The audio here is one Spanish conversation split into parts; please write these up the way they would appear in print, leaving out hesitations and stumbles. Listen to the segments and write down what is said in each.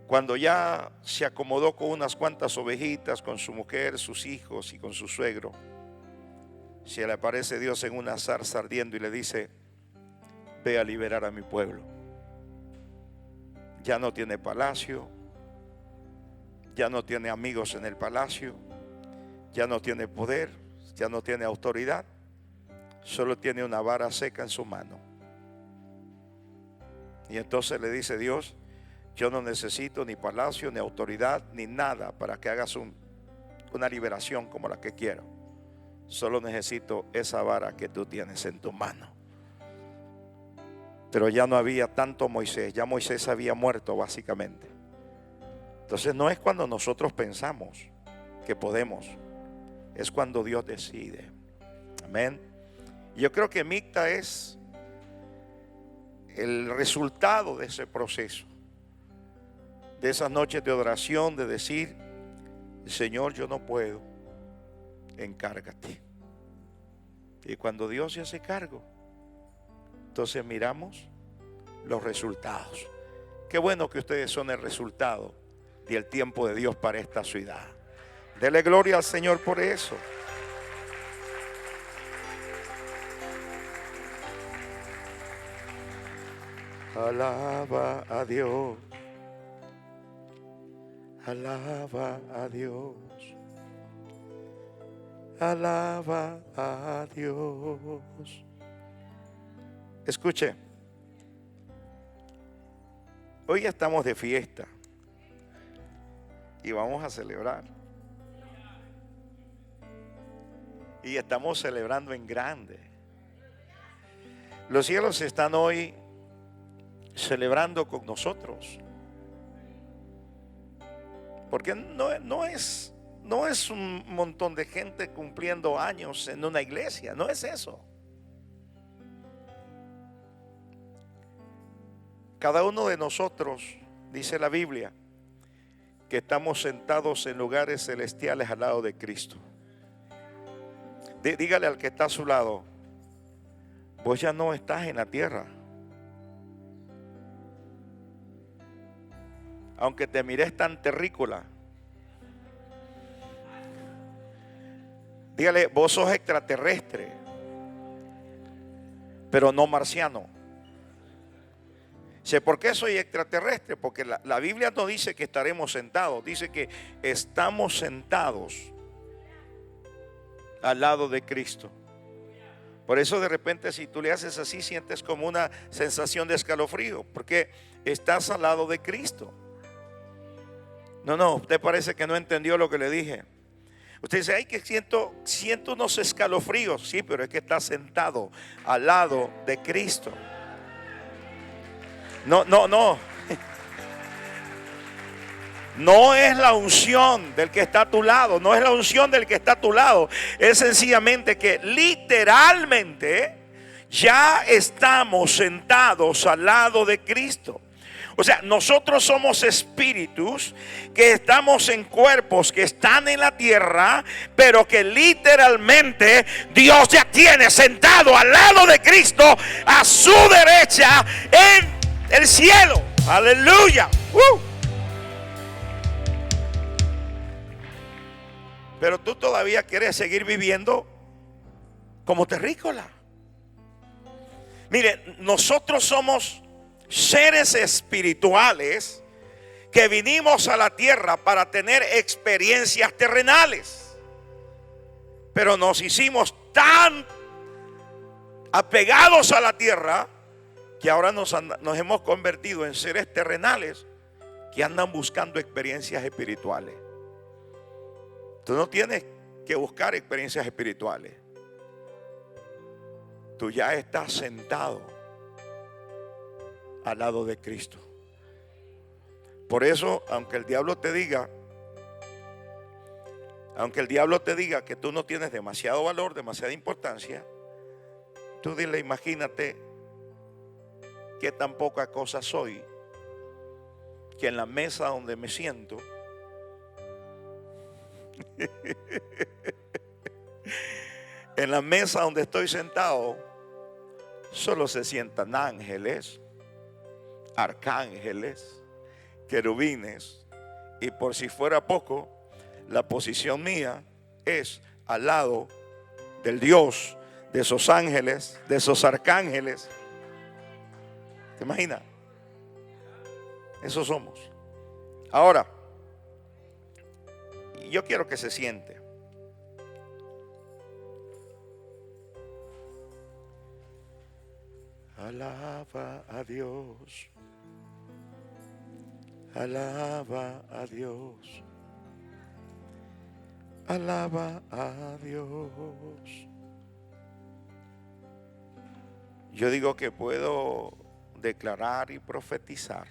Cuando ya se acomodó con unas cuantas ovejitas, con su mujer, sus hijos y con su suegro, se le aparece Dios en una zarza ardiendo y le dice: ve a liberar a mi pueblo. Ya no tiene palacio, ya no tiene amigos en el palacio, ya no tiene poder, ya no tiene autoridad, solo tiene una vara seca en su mano. Y entonces le dice Dios: yo no necesito ni palacio, ni autoridad, ni nada para que hagas una liberación como la que quiero. Solo necesito esa vara que tú tienes en tu mano. Pero ya no había tanto Moisés, ya Moisés había muerto básicamente. Entonces no es cuando nosotros pensamos que podemos, es cuando Dios decide. Amén. Yo creo que Micta es el resultado de ese proceso, de esas noches de oración, de decir: Señor, yo no puedo, encárgate. Y cuando Dios se hace cargo, entonces miramos los resultados. Qué bueno que ustedes son el resultado del tiempo de Dios para esta ciudad. Dele gloria al Señor por eso. Alaba a Dios. Alaba a Dios. Alaba a Dios. Escuche, hoy ya estamos de fiesta y vamos a celebrar. Y estamos celebrando en grande. Los cielos están hoy celebrando con nosotros. Porque no es un montón de gente cumpliendo años en una iglesia, no es eso. Cada uno de nosotros, dice la Biblia, que estamos sentados en lugares celestiales al lado de Cristo. Dígale al que está a su lado: vos ya no estás en la tierra. Aunque te mires tan terrícola, dígale: vos sos extraterrestre, pero no marciano. ¿Por qué soy extraterrestre? Porque la Biblia no dice que estaremos sentados, dice que estamos sentados al lado de Cristo. Por eso de repente, si tú le haces así, sientes como una sensación de escalofrío, porque estás al lado de Cristo. No, usted parece que no entendió lo que le dije. Usted dice: ay, que siento unos escalofríos. Sí, pero es que está sentado al lado de Cristo. No. No es la unción del que está a tu lado. No es la unción del que está a tu lado. Es sencillamente que literalmente ya estamos sentados al lado de Cristo. O sea, nosotros somos espíritus que estamos en cuerpos que están en la tierra, pero que literalmente Dios ya tiene sentado al lado de Cristo a su derecha en el cielo. Aleluya. Pero tú todavía quieres seguir viviendo como terrícola. Mire, nosotros somos seres espirituales que vinimos a la tierra para tener experiencias terrenales, pero nos hicimos tan apegados a la tierra que ahora nos hemos convertido en seres terrenales que andan buscando experiencias espirituales. Tú no tienes que buscar experiencias espirituales. Tú ya estás sentado al lado de Cristo. Por eso, aunque el diablo te diga que tú no tienes demasiado valor, demasiada importancia, tú dile: imagínate que tan poca cosa soy, que en la mesa donde me siento en la mesa donde estoy sentado solo se sientan ángeles, arcángeles querubines. Y por si fuera poco, la posición mía es al lado del Dios, de esos ángeles, de esos arcángeles. ¿Te imaginas? Eso somos. Ahora, yo quiero que se siente. Alaba a Dios. Alaba a Dios. Alaba a Dios. Yo digo que puedo declarar y profetizar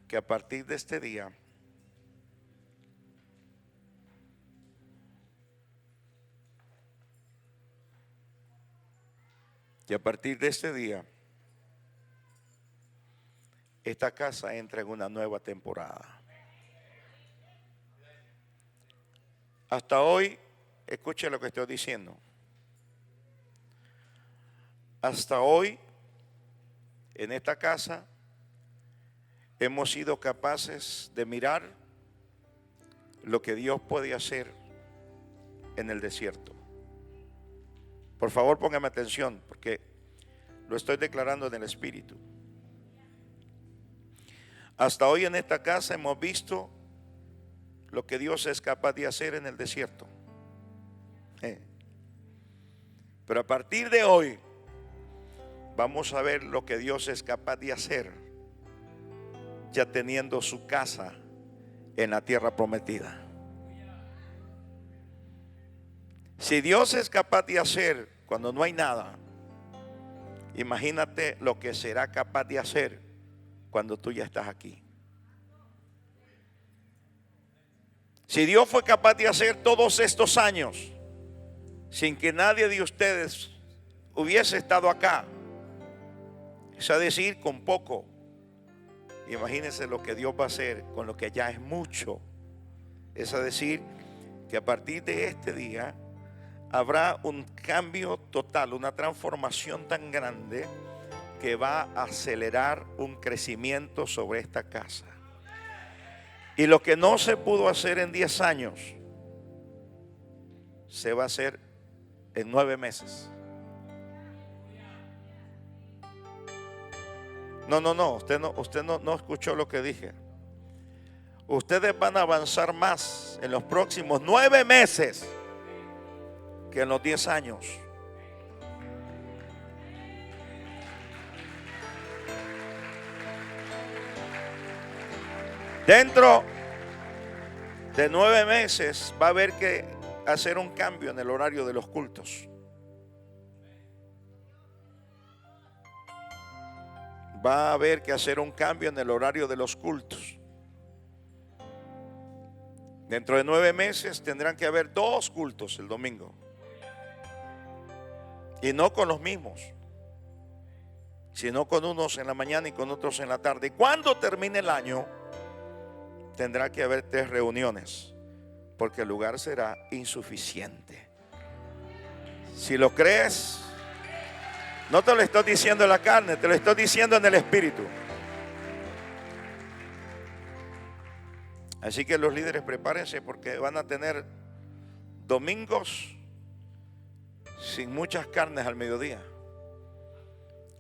que a partir de este día esta casa entra en una nueva temporada. Hasta hoy, escuche lo que estoy diciendo. Hasta hoy, en esta casa, hemos sido capaces de mirar lo que Dios puede hacer en el desierto. Por favor, póngame atención, porque lo estoy declarando en el Espíritu. Hasta hoy en esta casa hemos visto lo que Dios es capaz de hacer en el desierto. Pero a partir de hoy vamos a ver lo que Dios es capaz de hacer ya teniendo su casa en la tierra prometida. Si Dios es capaz de hacer cuando no hay nada, imagínate lo que será capaz de hacer cuando tú ya estás aquí. Si Dios fue capaz de hacer todos estos años sin que nadie de ustedes hubiese estado acá, es decir, con poco, imagínense lo que Dios va a hacer con lo que ya es mucho. Es decir, que a partir de este día habrá un cambio total, una transformación tan grande que va a acelerar un crecimiento sobre esta casa. Y lo que no se pudo hacer en 10 años, se va a hacer en 9 meses. Usted no escuchó lo que dije. Ustedes van a avanzar más en los próximos 9 meses que en los 10 años. Dentro de 9 meses va a haber que hacer un cambio en el horario de los cultos. Va a haber que hacer un cambio en el horario de los cultos. Dentro de 9 meses tendrán que haber 2 cultos el domingo. Y no con los mismos, sino con unos en la mañana y con otros en la tarde. Y cuando termine el año, tendrá que haber 3 reuniones, porque el lugar será insuficiente. Si lo crees, no te lo estoy diciendo en la carne, te lo estoy diciendo en el Espíritu. Así que los líderes, prepárense, porque van a tener domingos sin muchas carnes al mediodía.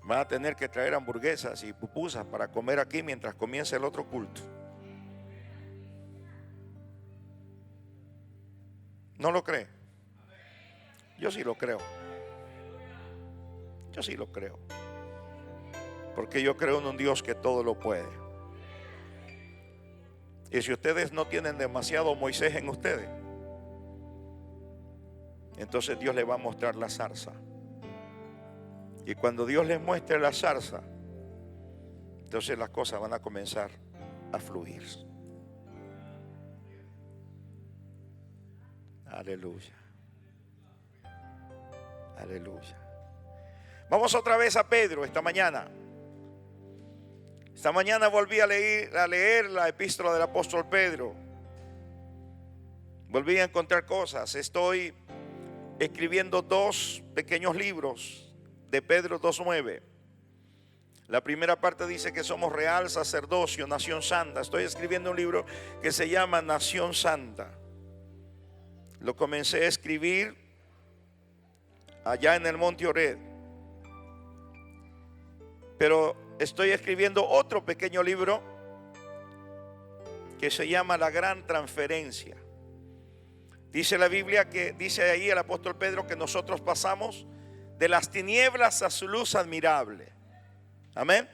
Van a tener que traer hamburguesas y pupusas para comer aquí mientras comience el otro culto. ¿No lo cree? Yo sí lo creo. Yo sí lo creo. Porque yo creo en un Dios que todo lo puede. Y si ustedes no tienen demasiado Moisés en ustedes, entonces Dios les va a mostrar la zarza. Y cuando Dios les muestre la zarza, entonces las cosas van a comenzar a fluir. Aleluya. Aleluya. Vamos otra vez a Pedro esta mañana. Esta mañana volví a leer la epístola del apóstol Pedro. Volví a encontrar cosas. Estoy escribiendo 2 pequeños libros de Pedro 2:9. La primera parte dice que somos real sacerdocio, nación santa. Estoy escribiendo un libro que se llama Nación Santa. Lo comencé a escribir allá en el Monte Oreb. Pero estoy escribiendo otro pequeño libro que se llama La Gran Transferencia. Dice la Biblia que dice ahí el apóstol Pedro que nosotros pasamos de las tinieblas a su luz admirable. Amén.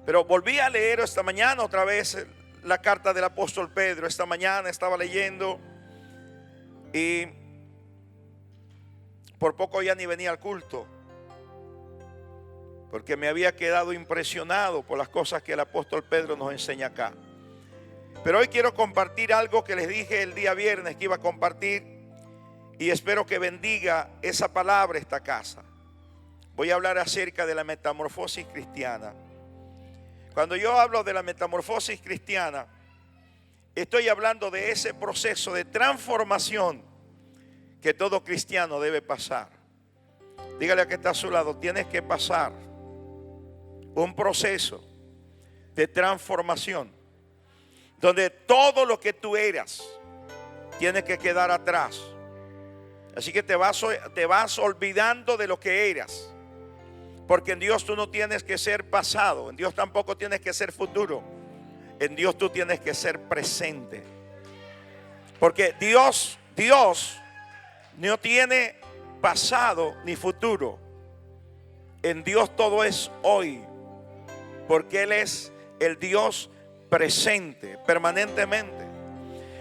Pero volví a leer esta mañana otra vez la carta del apóstol Pedro. Esta mañana estaba leyendo y por poco ya ni venía al culto, porque me había quedado impresionado por las cosas que el apóstol Pedro nos enseña acá. Pero hoy quiero compartir algo que les dije el día viernes que iba a compartir, y espero que bendiga esa palabra esta casa. Voy a hablar acerca de la metamorfosis cristiana. Cuando yo hablo de la metamorfosis cristiana, estoy hablando de ese proceso de transformación que todo cristiano debe pasar. Dígale a que está a su lado, tienes que pasar un proceso de transformación donde todo lo que tú eras tiene que quedar atrás. Así que te vas olvidando de lo que eras, porque en Dios tú no tienes que ser pasado, en Dios tampoco tienes que ser futuro, en Dios tú tienes que ser presente, porque Dios no tiene pasado ni futuro. En Dios todo es hoy, porque Él es el Dios presente permanentemente.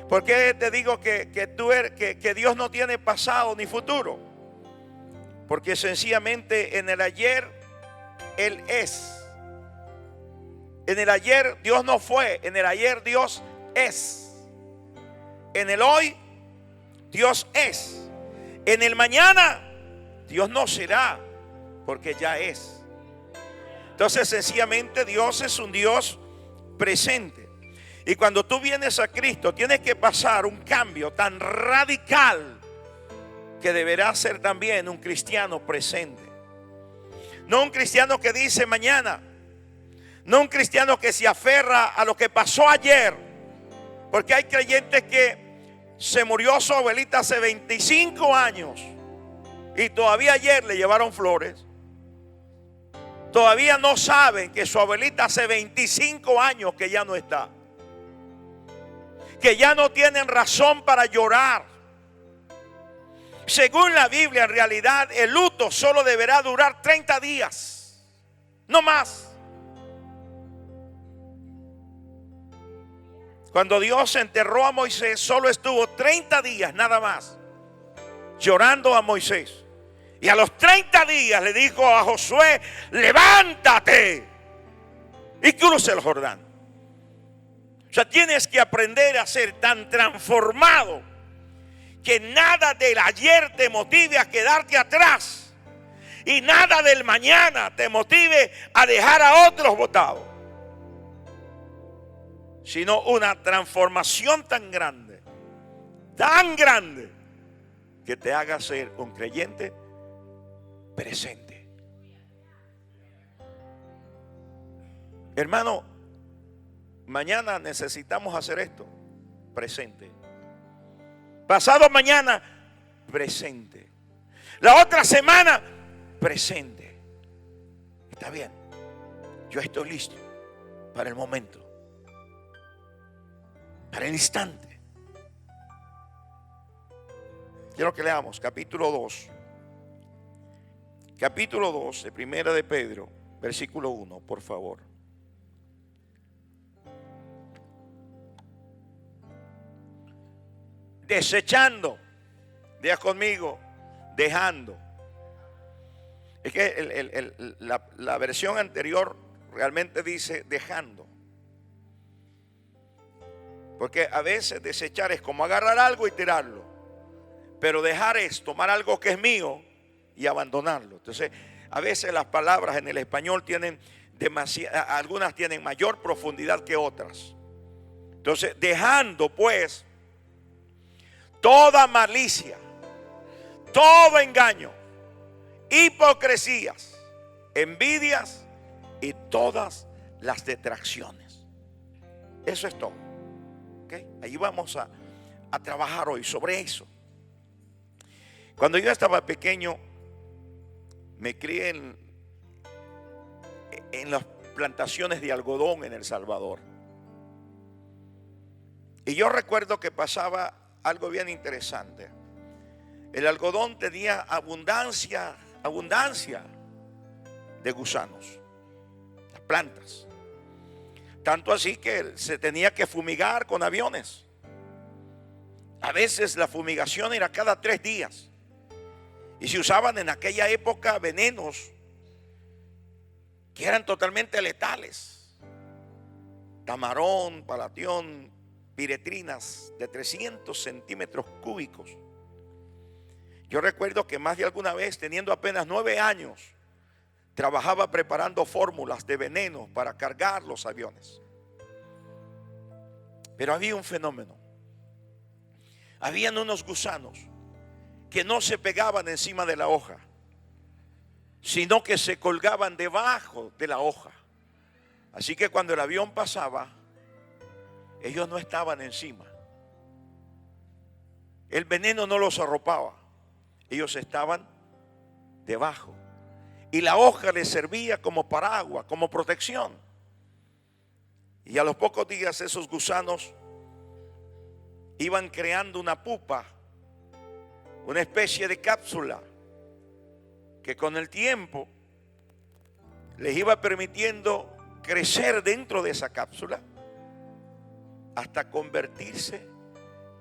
¿Por qué te digo que Dios no tiene pasado ni futuro? Porque sencillamente en el ayer Él es. En el ayer Dios no fue, en el ayer Dios es. En el hoy Dios es. En el mañana Dios no será, porque ya es. Entonces sencillamente Dios es un Dios presente. Y cuando tú vienes a Cristo tienes que pasar un cambio tan radical que deberá ser también un cristiano presente. No un cristiano que dice mañana, no un cristiano que se aferra a lo que pasó ayer, porque hay creyentes que se murió su abuelita hace 25 años y todavía ayer le llevaron flores. Todavía no saben que su abuelita hace 25 años que ya no está, que ya no tienen razón para llorar. Según la Biblia, en realidad el luto solo deberá durar 30 días, no más. Cuando Dios enterró a Moisés, solo estuvo 30 días nada más llorando a Moisés. Y a los 30 días le dijo a Josué: levántate y cruza el Jordán. O sea, tienes que aprender a ser tan transformado que nada del ayer te motive a quedarte atrás y nada del mañana te motive a dejar a otros botados, sino una transformación tan grande que te haga ser un creyente presente. Hermano, mañana necesitamos hacer esto, presente. Pasado mañana, presente. La otra semana, presente. Está bien, yo estoy listo para el momento, para el instante. Quiero que leamos capítulo 2. Capítulo 2 de Primera de Pedro, versículo 1, por favor. Desechando, diga conmigo, dejando. Es que la versión anterior realmente dice dejando. Porque a veces desechar es como agarrar algo y tirarlo. Pero dejar es tomar algo que es mío y abandonarlo. Entonces, a veces las palabras en el español tienen algunas tienen mayor profundidad que otras. Entonces, dejando pues toda malicia, todo engaño, hipocresías, envidias y todas las detracciones. Eso es todo. ¿Okay? Ahí vamos a trabajar hoy sobre eso. Cuando yo estaba pequeño, me crié en las plantaciones de algodón en El Salvador. Y yo recuerdo que pasaba algo bien interesante. El algodón tenía abundancia de gusanos, las plantas. Tanto así que se tenía que fumigar con aviones. A veces la fumigación era cada 3 días. Y se usaban en aquella época venenos que eran totalmente letales. Tamarón, palatión, piretrinas de 300 centímetros cúbicos. Yo recuerdo que más de alguna vez, teniendo apenas 9 años, trabajaba preparando fórmulas de veneno para cargar los aviones. Pero había un fenómeno. Habían unos gusanos que no se pegaban encima de la hoja, sino que se colgaban debajo de la hoja. Así que cuando el avión pasaba, ellos no estaban encima. El veneno no los arropaba. Ellos estaban debajo. Y la hoja les servía como paraguas, como protección. Y a los pocos días esos gusanos iban creando una pupa, una especie de cápsula, que con el tiempo les iba permitiendo crecer dentro de esa cápsula hasta convertirse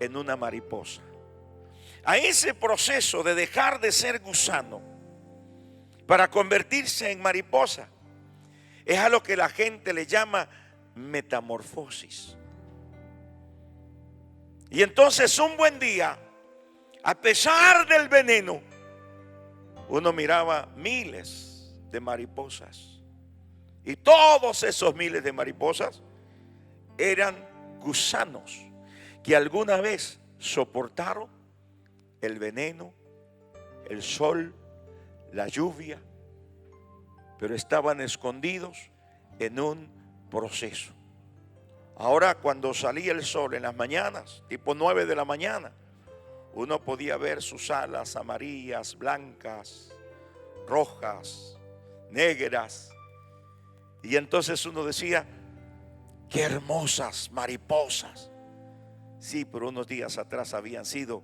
en una mariposa. A ese proceso de dejar de ser gusano para convertirse en mariposa es a lo que la gente le llama metamorfosis. Y entonces un buen día, a pesar del veneno, uno miraba miles de mariposas. Y todos esos miles de mariposas eran gusanos que alguna vez soportaron el veneno, el sol, la lluvia, pero estaban escondidos en un proceso. Ahora, cuando salía el sol en las mañanas, tipo 9 de la mañana, uno podía ver sus alas amarillas, blancas, rojas, negras. Y entonces uno decía: qué hermosas mariposas. Sí, pero unos días atrás habían sido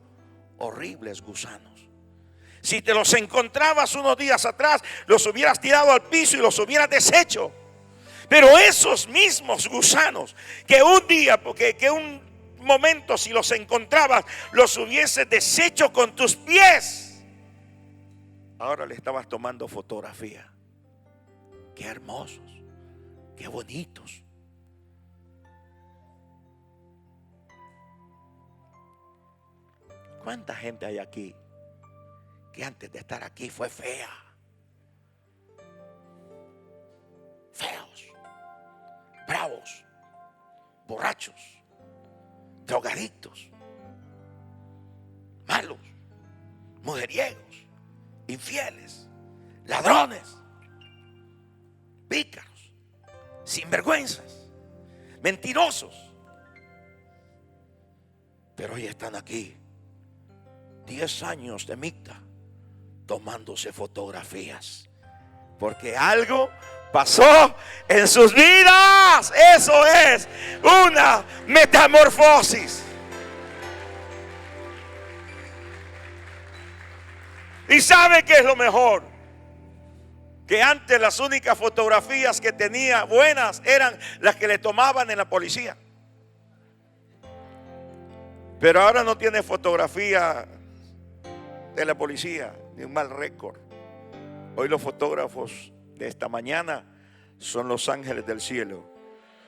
horribles gusanos. Si te los encontrabas unos días atrás, los hubieras tirado al piso y los hubieras deshecho. Pero esos mismos gusanos que un día, que un momento, si los encontrabas, los hubieses deshecho con tus pies, ahora le estabas tomando fotografía. Qué hermosos, qué bonitos. ¿Cuánta gente hay aquí que antes de estar aquí fue fea? Feos, bravos, borrachos, drogadictos, malos, mujeriegos, infieles, ladrones, pícaros, sinvergüenzas, mentirosos. Pero hoy están aquí, 10 años de micta, tomándose fotografías, porque algo pasó en sus vidas. Eso es una metamorfosis. ¿Y sabe qué es lo mejor? Que antes las únicas fotografías que tenía buenas eran las que le tomaban en la policía. Pero ahora no tiene fotografía de la policía ni un mal récord. Hoy los fotógrafos de esta mañana son los ángeles del cielo,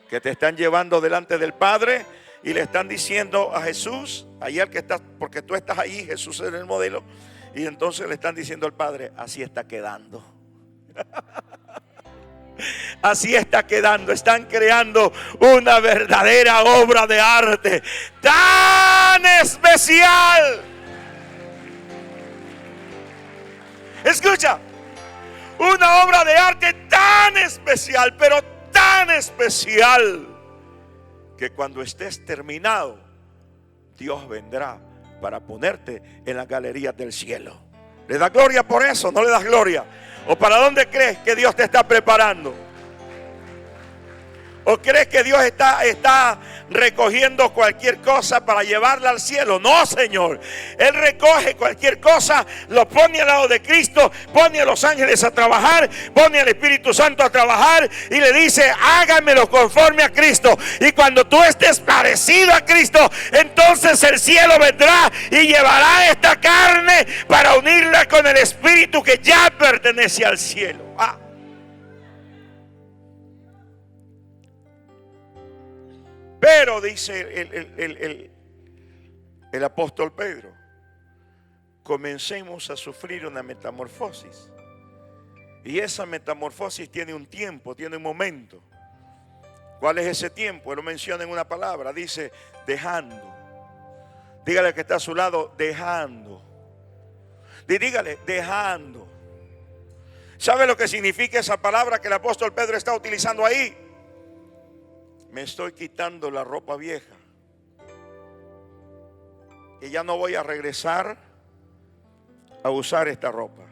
que te están llevando delante del Padre y le están diciendo a Jesús, allá el que está, porque tú estás ahí, Jesús es el modelo, y entonces le están diciendo al Padre: así está quedando. Así está quedando. Están creando una verdadera obra de arte tan especial. Escucha, Una obra de arte tan especial, pero tan especial, que cuando estés terminado, Dios vendrá para ponerte en las galerías del cielo. ¿Le das gloria por eso? ¿No le das gloria? ¿O para dónde crees que Dios te está preparando? ¿O crees que Dios está recogiendo cualquier cosa para llevarla al cielo? No, Señor. Él recoge cualquier cosa, lo pone al lado de Cristo, pone a los ángeles a trabajar, pone al Espíritu Santo a trabajar y le dice: háganmelo conforme a Cristo. Y cuando tú estés parecido a Cristo, entonces el cielo vendrá y llevará esta carne para unirla con el Espíritu que ya pertenece al cielo. Pero dice el apóstol Pedro, comencemos a sufrir una metamorfosis. Y esa metamorfosis tiene un tiempo, tiene un momento. ¿Cuál es ese tiempo? Él lo menciona en una palabra, dice dejando. Dígale que está a su lado, dejando. Dígale, dejando. ¿Sabe lo que significa esa palabra que el apóstol Pedro está utilizando ahí? Me estoy quitando la ropa vieja, que ya no voy a regresar a usar esta ropa.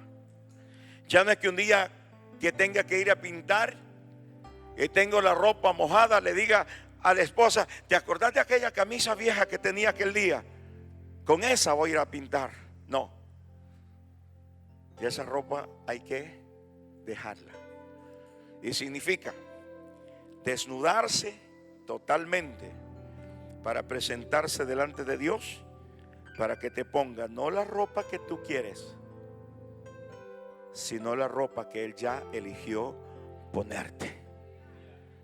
Ya no es que un día que tenga que ir a pintar y tengo la ropa mojada, le diga a la esposa: ¿te acordás de aquella camisa vieja que tenía aquel día? Con esa voy a ir a pintar. No. Y esa ropa hay que dejarla. Y significa desnudarse totalmente para presentarse delante de Dios, para que te ponga no la ropa que tú quieres, sino la ropa que Él ya eligió ponerte.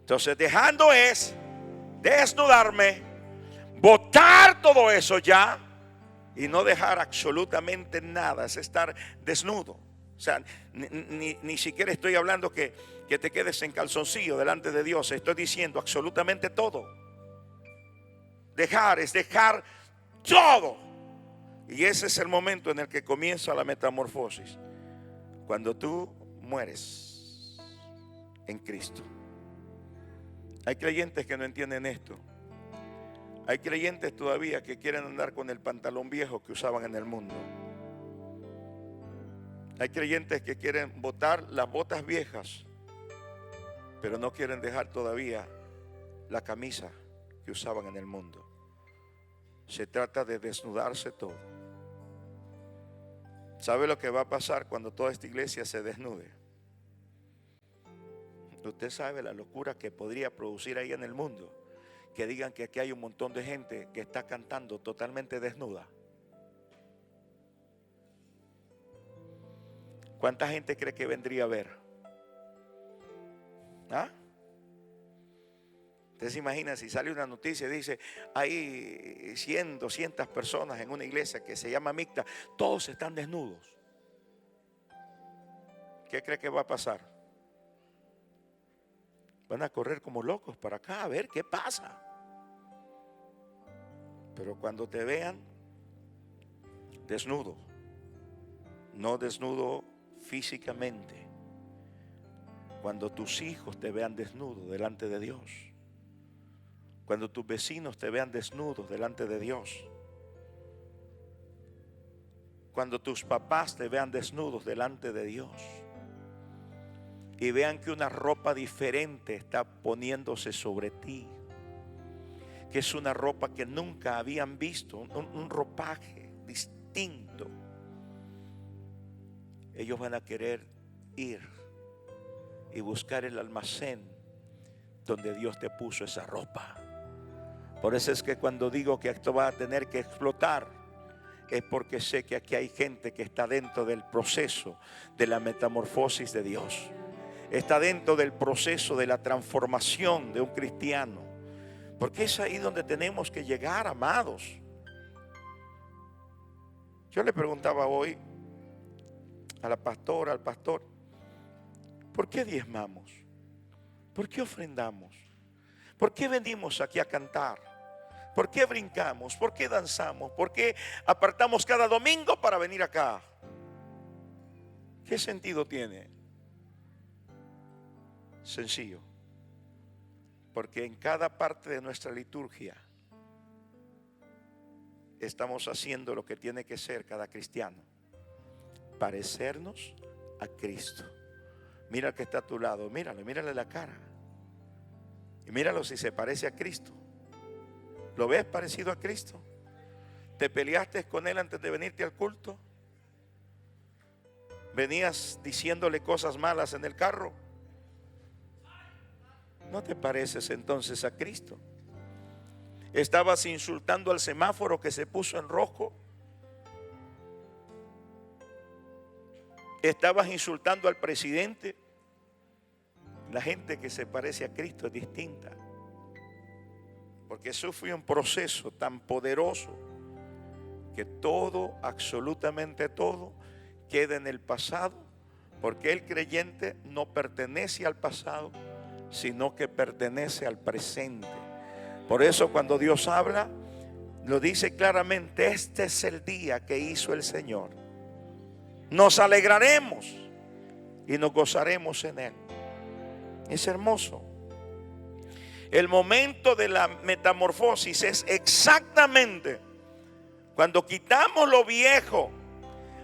Entonces dejando es desnudarme, botar todo eso ya y no dejar absolutamente nada, es estar desnudo. O sea, ni siquiera estoy hablando que te quedes en calzoncillo delante de Dios. Estoy diciendo absolutamente todo. Dejar es dejar todo. Y ese es el momento en el que comienza la metamorfosis. Cuando tú mueres en Cristo. Hay creyentes que no entienden esto. Hay creyentes todavía que quieren andar con el pantalón viejo que usaban en el mundo. Hay creyentes que quieren botar las botas viejas, pero no quieren dejar todavía la camisa que usaban en el mundo. Se trata de desnudarse todo. ¿Sabe lo que va a pasar cuando toda esta iglesia se desnude? Usted sabe la locura que podría producir ahí en el mundo. Que digan que aquí hay un montón de gente que está cantando totalmente desnuda. ¿Cuánta gente cree que vendría a ver? ¿Ah? Usted se imagina si sale una noticia y dice: hay 100, 200 personas en una iglesia que se llama mixta, todos están desnudos. ¿Qué cree que va a pasar? Van a correr como locos para acá a ver qué pasa. Pero cuando te vean desnudo, no desnudo físicamente, cuando tus hijos te vean desnudo delante de Dios, cuando tus vecinos te vean desnudos delante de Dios, cuando tus papás te vean desnudos delante de Dios y vean que una ropa diferente está poniéndose sobre ti, que es una ropa que nunca habían visto, un ropaje distinto, ellos van a querer ir y buscar el almacén donde Dios te puso esa ropa. Por eso es que cuando digo que esto va a tener que explotar, es porque sé que aquí hay gente que está dentro del proceso de la metamorfosis de Dios. Está dentro del proceso de la transformación de un cristiano. Porque es ahí donde tenemos que llegar, amados. Yo le preguntaba hoy a la pastora, al pastor: ¿por qué diezmamos? ¿Por qué ofrendamos? ¿Por qué venimos aquí a cantar? ¿Por qué brincamos? ¿Por qué danzamos? ¿Por qué apartamos cada domingo para venir acá? ¿Qué sentido tiene? Sencillo. Porque en cada parte de nuestra liturgia estamos haciendo lo que tiene que ser cada cristiano: parecernos a Cristo. Mira al que está a tu lado, mírale la cara y míralo si se parece a Cristo. ¿Lo ves parecido a Cristo? ¿Te peleaste con él antes de venirte al culto? ¿Venías diciéndole cosas malas en el carro? ¿No te pareces entonces a Cristo? ¿Estabas insultando al semáforo que se puso en rojo? ¿Estabas insultando al presidente? La gente que se parece a Cristo es distinta, porque eso fue un proceso tan poderoso que todo, absolutamente todo, queda en el pasado, porque el creyente no pertenece al pasado, sino que pertenece al presente. Por eso cuando Dios habla, lo dice claramente: este es el día que hizo el Señor. Nos alegraremos y nos gozaremos en él. Es hermoso. El momento de la metamorfosis es exactamente cuando quitamos lo viejo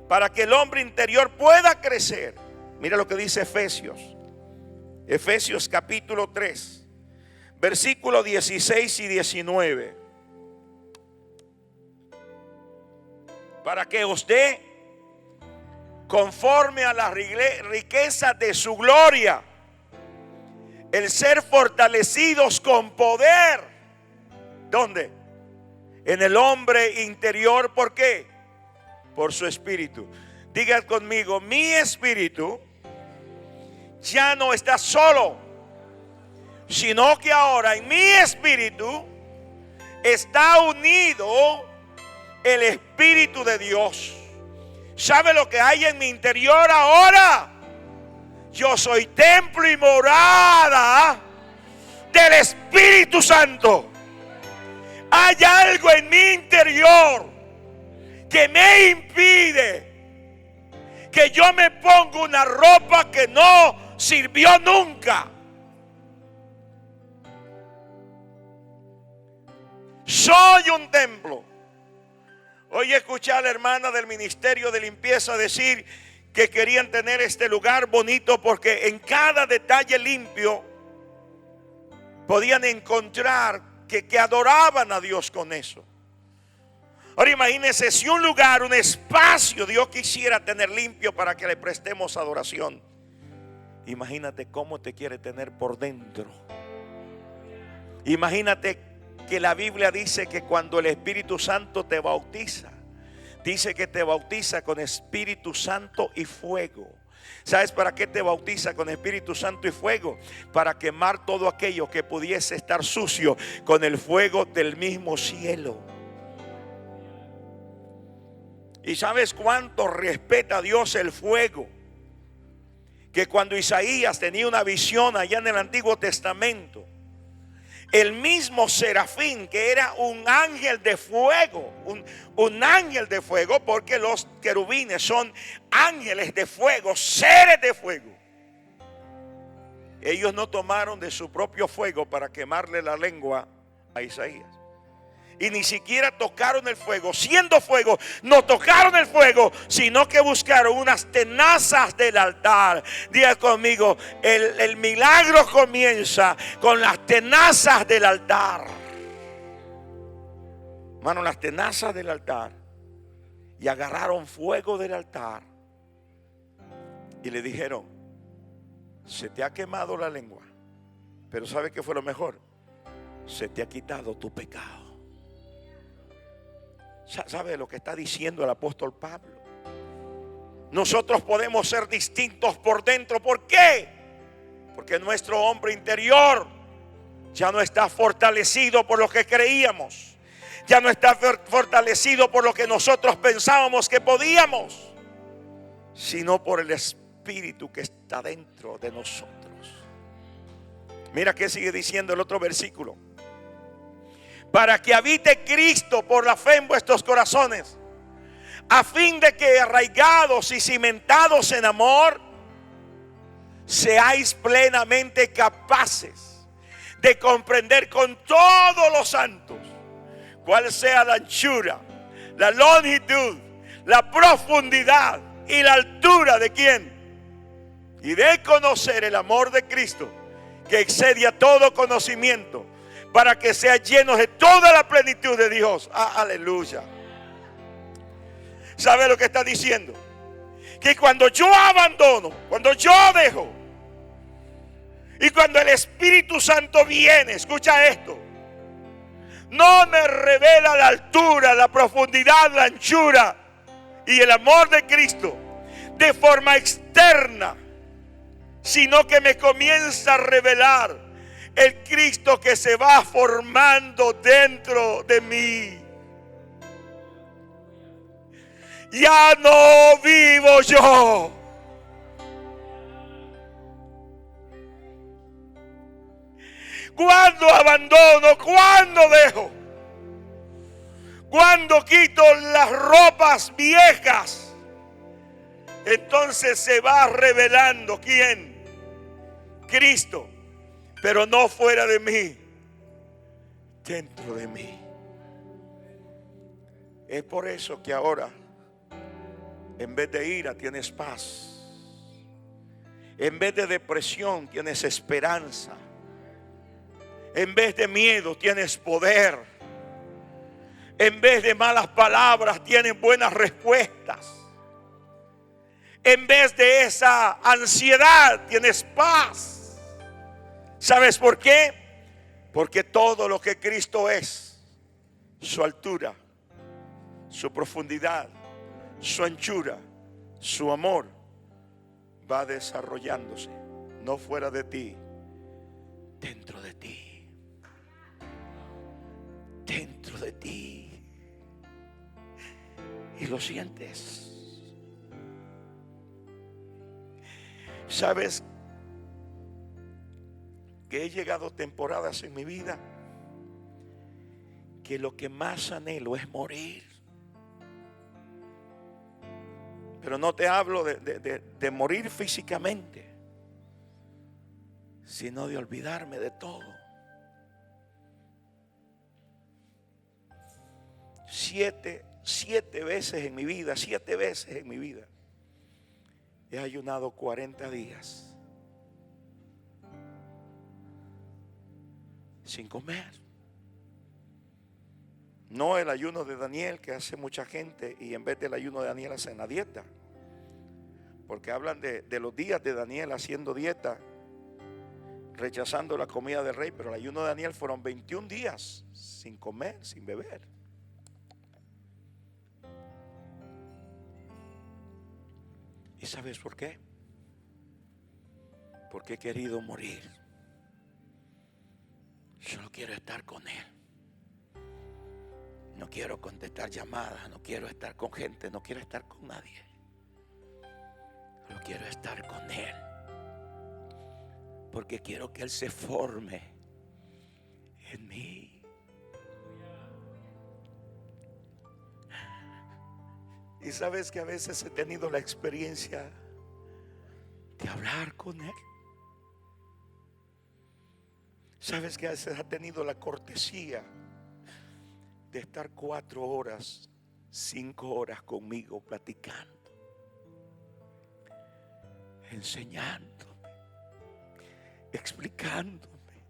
para que el hombre interior pueda crecer. Mira lo que dice Efesios capítulo 3, versículos 16 y 19. Para que os dé conforme a la riqueza de su gloria el ser fortalecidos con poder. ¿Dónde? En el hombre interior. ¿Por qué? Por su espíritu. Diga conmigo: mi espíritu ya no está solo, sino que ahora en mi espíritu está unido el Espíritu de Dios. ¿Sabe lo que hay en mi interior ahora? Yo soy templo y morada del Espíritu Santo. Hay algo en mi interior que me impide que yo me ponga una ropa que no sirvió nunca. Soy un templo. Hoy escuché a la hermana del ministerio de limpieza decir que querían tener este lugar bonito porque en cada detalle limpio podían encontrar que adoraban a Dios con eso. Ahora imagínense, si un lugar, un espacio Dios quisiera tener limpio para que le prestemos adoración, imagínate cómo te quiere tener por dentro. Imagínate que la Biblia dice que cuando el Espíritu Santo te bautiza, dice que te bautiza con Espíritu Santo y fuego. ¿Sabes para qué te bautiza con Espíritu Santo y fuego? Para quemar todo aquello que pudiese estar sucio con el fuego del mismo cielo. ¿Y sabes cuánto respeta Dios el fuego? Que cuando Isaías tenía una visión allá en el Antiguo Testamento, el mismo serafín, que era un ángel de fuego, un ángel de fuego, porque los querubines son ángeles de fuego, seres de fuego. Ellos no tomaron de su propio fuego para quemarle la lengua a Isaías. Y ni siquiera tocaron el fuego, siendo fuego, no tocaron el fuego, sino que buscaron unas tenazas del altar. Diga conmigo, el milagro comienza con las tenazas del altar. Hermano, las tenazas del altar. Y agarraron fuego del altar y le dijeron: se te ha quemado la lengua, pero ¿sabe qué fue lo mejor? Se te ha quitado tu pecado. ¿Sabe lo que está diciendo el apóstol Pablo? Nosotros podemos ser distintos por dentro. ¿Por qué? Porque nuestro hombre interior ya no está fortalecido por lo que creíamos. Ya no está fortalecido por lo que nosotros pensábamos que podíamos, sino por el Espíritu que está dentro de nosotros. Mira qué sigue diciendo el otro versículo: para que habite Cristo por la fe en vuestros corazones, a fin de que arraigados y cimentados en amor, seáis plenamente capaces de comprender con todos los santos cuál sea la anchura, la longitud, la profundidad y la altura de quién. Y de conocer el amor de Cristo, que excede a todo conocimiento, para que sean llenos de toda la plenitud de Dios. Aleluya. ¿Sabe lo que está diciendo? Que cuando yo abandono, cuando yo dejo, y cuando el Espíritu Santo viene, escucha esto, no me revela la altura, la profundidad, la anchura y el amor de Cristo de forma externa, sino que me comienza a revelar el Cristo que se va formando dentro de mí. Ya no vivo yo. Cuando abandono, cuando dejo, cuando quito las ropas viejas, entonces se va revelando ¿quién? Cristo, pero no fuera de mí, dentro de mí. Es por eso que ahora, en vez de ira, tienes paz. En vez de depresión, tienes esperanza. En vez de miedo, tienes poder. En vez de malas palabras, tienes buenas respuestas. En vez de esa ansiedad, tienes paz. ¿Sabes por qué? Porque todo lo que Cristo es, su altura, su profundidad, su anchura, su amor, va desarrollándose, no fuera de ti, dentro de ti. Dentro de ti. Y lo sientes. ¿Sabes que he llegado temporadas en mi vida que lo que más anhelo es morir? Pero no te hablo de morir físicamente, sino de olvidarme de todo. 7 veces en mi vida, 7 veces en mi vida he ayunado 40 días sin comer. No el ayuno de Daniel que hace mucha gente, y en vez del ayuno de Daniel hacen la dieta, porque hablan de los días de Daniel haciendo dieta, rechazando la comida del rey. Pero el ayuno de Daniel fueron 21 días sin comer, sin beber. ¿Y sabes por qué? Porque he querido morir. Yo no quiero estar con Él. No quiero contestar llamadas, no quiero estar con gente, no quiero estar con nadie. Yo quiero estar con Él, porque quiero que Él se forme en mí. Y sabes que a veces he tenido la experiencia de hablar con Él. Sabes que a veces ha tenido la cortesía de estar 4 horas, 5 horas conmigo platicando, enseñándome, explicándome.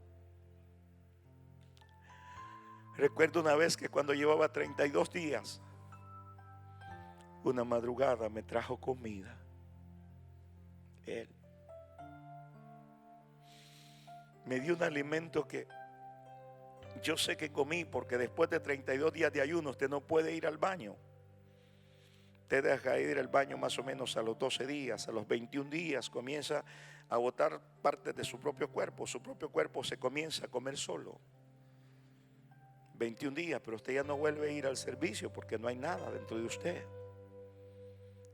Recuerdo una vez que cuando llevaba 32 días, una madrugada me trajo comida. Él me dio un alimento que yo sé que comí, porque después de 32 días de ayuno usted no puede ir al baño. Usted deja ir al baño más o menos a los 12 días, a los 21 días comienza a botar partes de su propio cuerpo. Su propio cuerpo se comienza a comer solo. 21 días, pero usted ya no vuelve a ir al servicio porque no hay nada dentro de usted.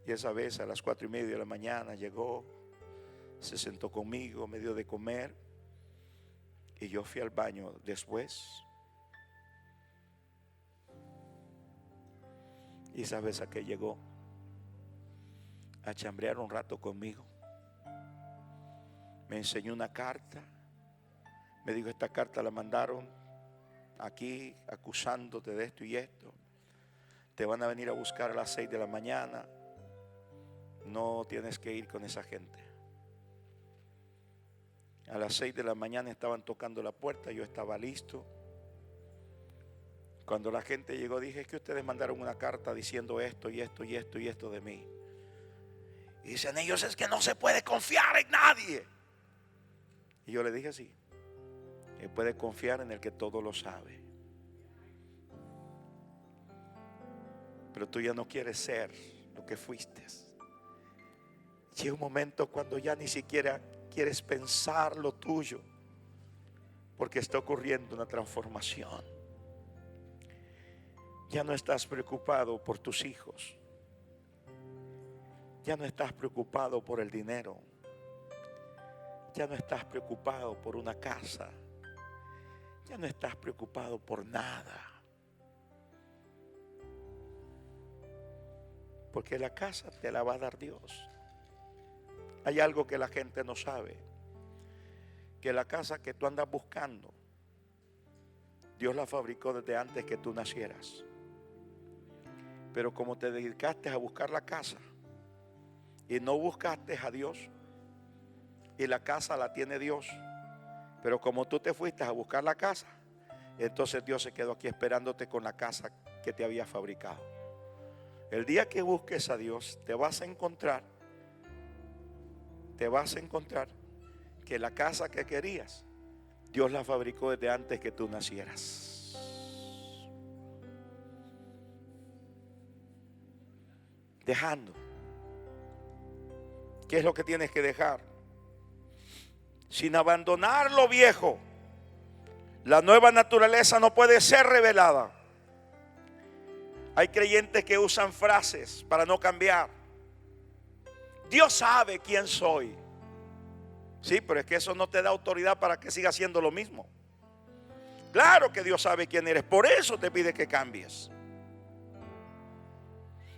Y esa vez a las 4:30 de la mañana llegó, se sentó conmigo, me dio de comer, y yo fui al baño después. Y esa vez a que llegó a chambrear un rato conmigo. Me enseñó una carta. Me dijo, esta carta la mandaron aquí acusándote de esto y esto. Te van a venir a buscar a las 6 de la mañana. No tienes que ir con esa gente. A las 6 de la mañana estaban tocando la puerta. Yo estaba listo. Cuando la gente llegó, dije, es que ustedes mandaron una carta diciendo esto y esto y esto y esto de mí. Y dicen ellos, es que no se puede confiar en nadie. Y yo le dije, sí, que puede confiar en el que todo lo sabe. Pero tú ya no quieres ser lo que fuiste. Llega un momento cuando ya ni siquiera quieres pensar lo tuyo, porque está ocurriendo una transformación. Ya no estás preocupado por tus hijos. Ya no estás preocupado por el dinero. Ya no estás preocupado por una casa. Ya no estás preocupado por nada. Porque la casa te la va a dar Dios. Hay algo que la gente no sabe. Que la casa que tú andas buscando, Dios la fabricó desde antes que tú nacieras. Pero como te dedicaste a buscar la casa y no buscaste a Dios, y la casa la tiene Dios, pero como tú te fuiste a buscar la casa, entonces Dios se quedó aquí esperándote con la casa que te había fabricado. El día que busques a Dios, te vas a encontrar que la casa que querías, Dios la fabricó desde antes que tú nacieras. Dejando. ¿Qué es lo que tienes que dejar? Sin abandonar lo viejo, la nueva naturaleza no puede ser revelada. Hay creyentes que usan frases para no cambiar. Dios sabe quién soy. Sí, pero es que eso no te da autoridad para que sigas haciendo lo mismo. Claro que Dios sabe quién eres, por eso te pide que cambies.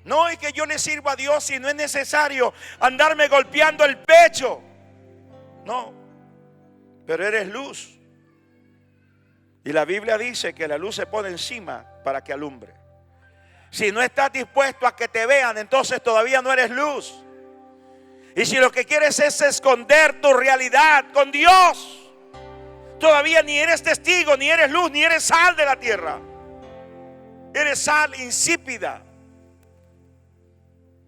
No es que yo le sirva a Dios si no es necesario andarme golpeando el pecho. No, pero eres luz. Y la Biblia dice que la luz se pone encima para que alumbre. Si no estás dispuesto a que te vean, entonces todavía no eres luz. Y si lo que quieres es esconder tu realidad con Dios, todavía ni eres testigo, ni eres luz, ni eres sal de la tierra. Eres sal insípida.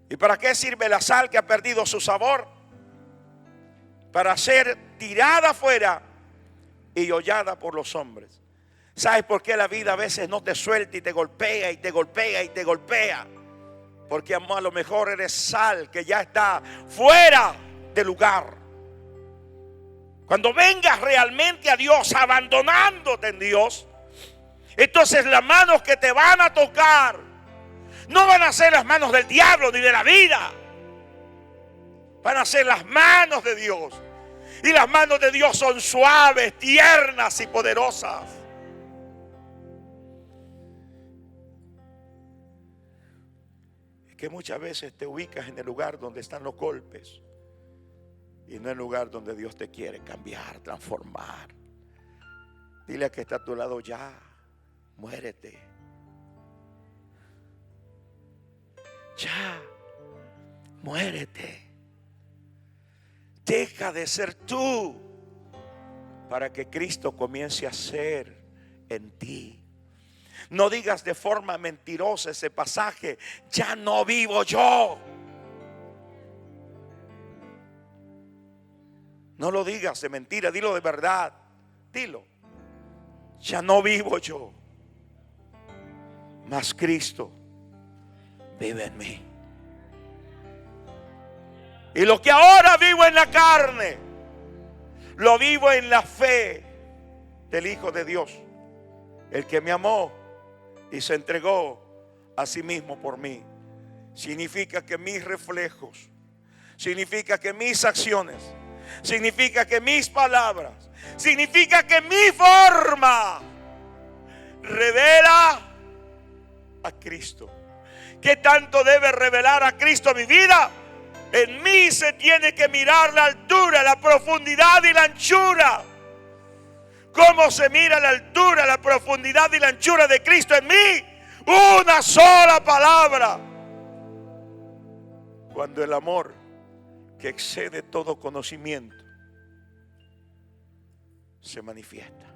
¿Y para qué sirve la sal que ha perdido su sabor? Para ser tirada afuera y hollada por los hombres. ¿Sabes por qué la vida a veces no te suelta y te golpea y te golpea y te golpea? Porque a lo mejor eres sal que ya está fuera de lugar. Cuando vengas realmente a Dios, abandonándote en Dios, entonces las manos que te van a tocar no van a ser las manos del diablo ni de la vida. Van a ser las manos de Dios. Y las manos de Dios son suaves, tiernas y poderosas. Es que muchas veces te ubicas en el lugar donde están los golpes y no en el lugar donde Dios te quiere cambiar, transformar. Dile a que está a tu lado, ya, muérete. Ya, muérete. Deja de ser tú para que Cristo comience a ser en ti. No digas de forma mentirosa ese pasaje, ya no vivo yo. No lo digas de mentira, dilo de verdad. Dilo. Ya no vivo yo, mas Cristo vive en mí. Y lo que ahora vivo en la carne, lo vivo en la fe del Hijo de Dios, el que me amó y se entregó a sí mismo por mí. Significa que mis reflejos, significa que mis acciones, significa que mis palabras, significa que mi forma revela a Cristo. ¿Qué tanto debe revelar a Cristo mi vida? En mí se tiene que mirar la altura, la profundidad y la anchura. ¿Cómo se mira la altura, la profundidad y la anchura de Cristo en mí? Una sola palabra. Cuando el amor que excede todo conocimiento se manifiesta.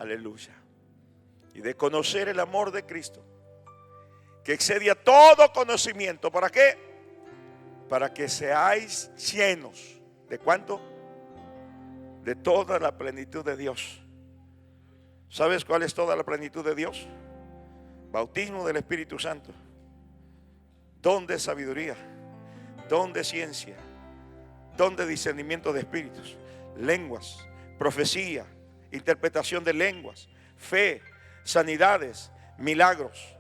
Aleluya. Y de conocer el amor de Cristo, que excede a todo conocimiento. ¿Para qué? Para que seáis llenos. ¿De cuánto? De toda la plenitud de Dios. ¿Sabes cuál es toda la plenitud de Dios? Bautismo del Espíritu Santo, don de sabiduría, don de ciencia, don de discernimiento de espíritus, lenguas, profecía, interpretación de lenguas, fe, sanidades, milagros,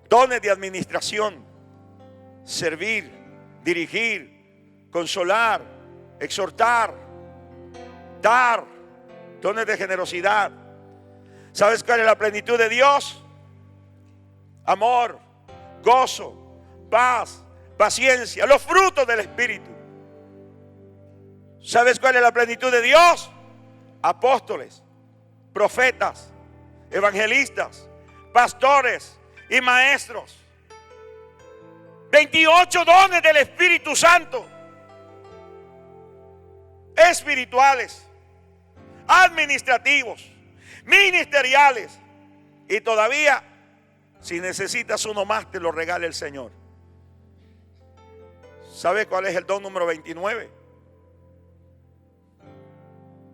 dones de administración, servir, dirigir, consolar, exhortar, dar, dones de generosidad. ¿Sabes cuál es la plenitud de Dios? Amor, gozo, paz, paciencia, los frutos del Espíritu. ¿Sabes cuál es la plenitud de Dios? Apóstoles, profetas, evangelistas, pastores y maestros. 28 dones del Espíritu Santo. Espirituales, administrativos, ministeriales. Y todavía, si necesitas uno más, te lo regala el Señor. ¿Sabe cuál es el don número 29?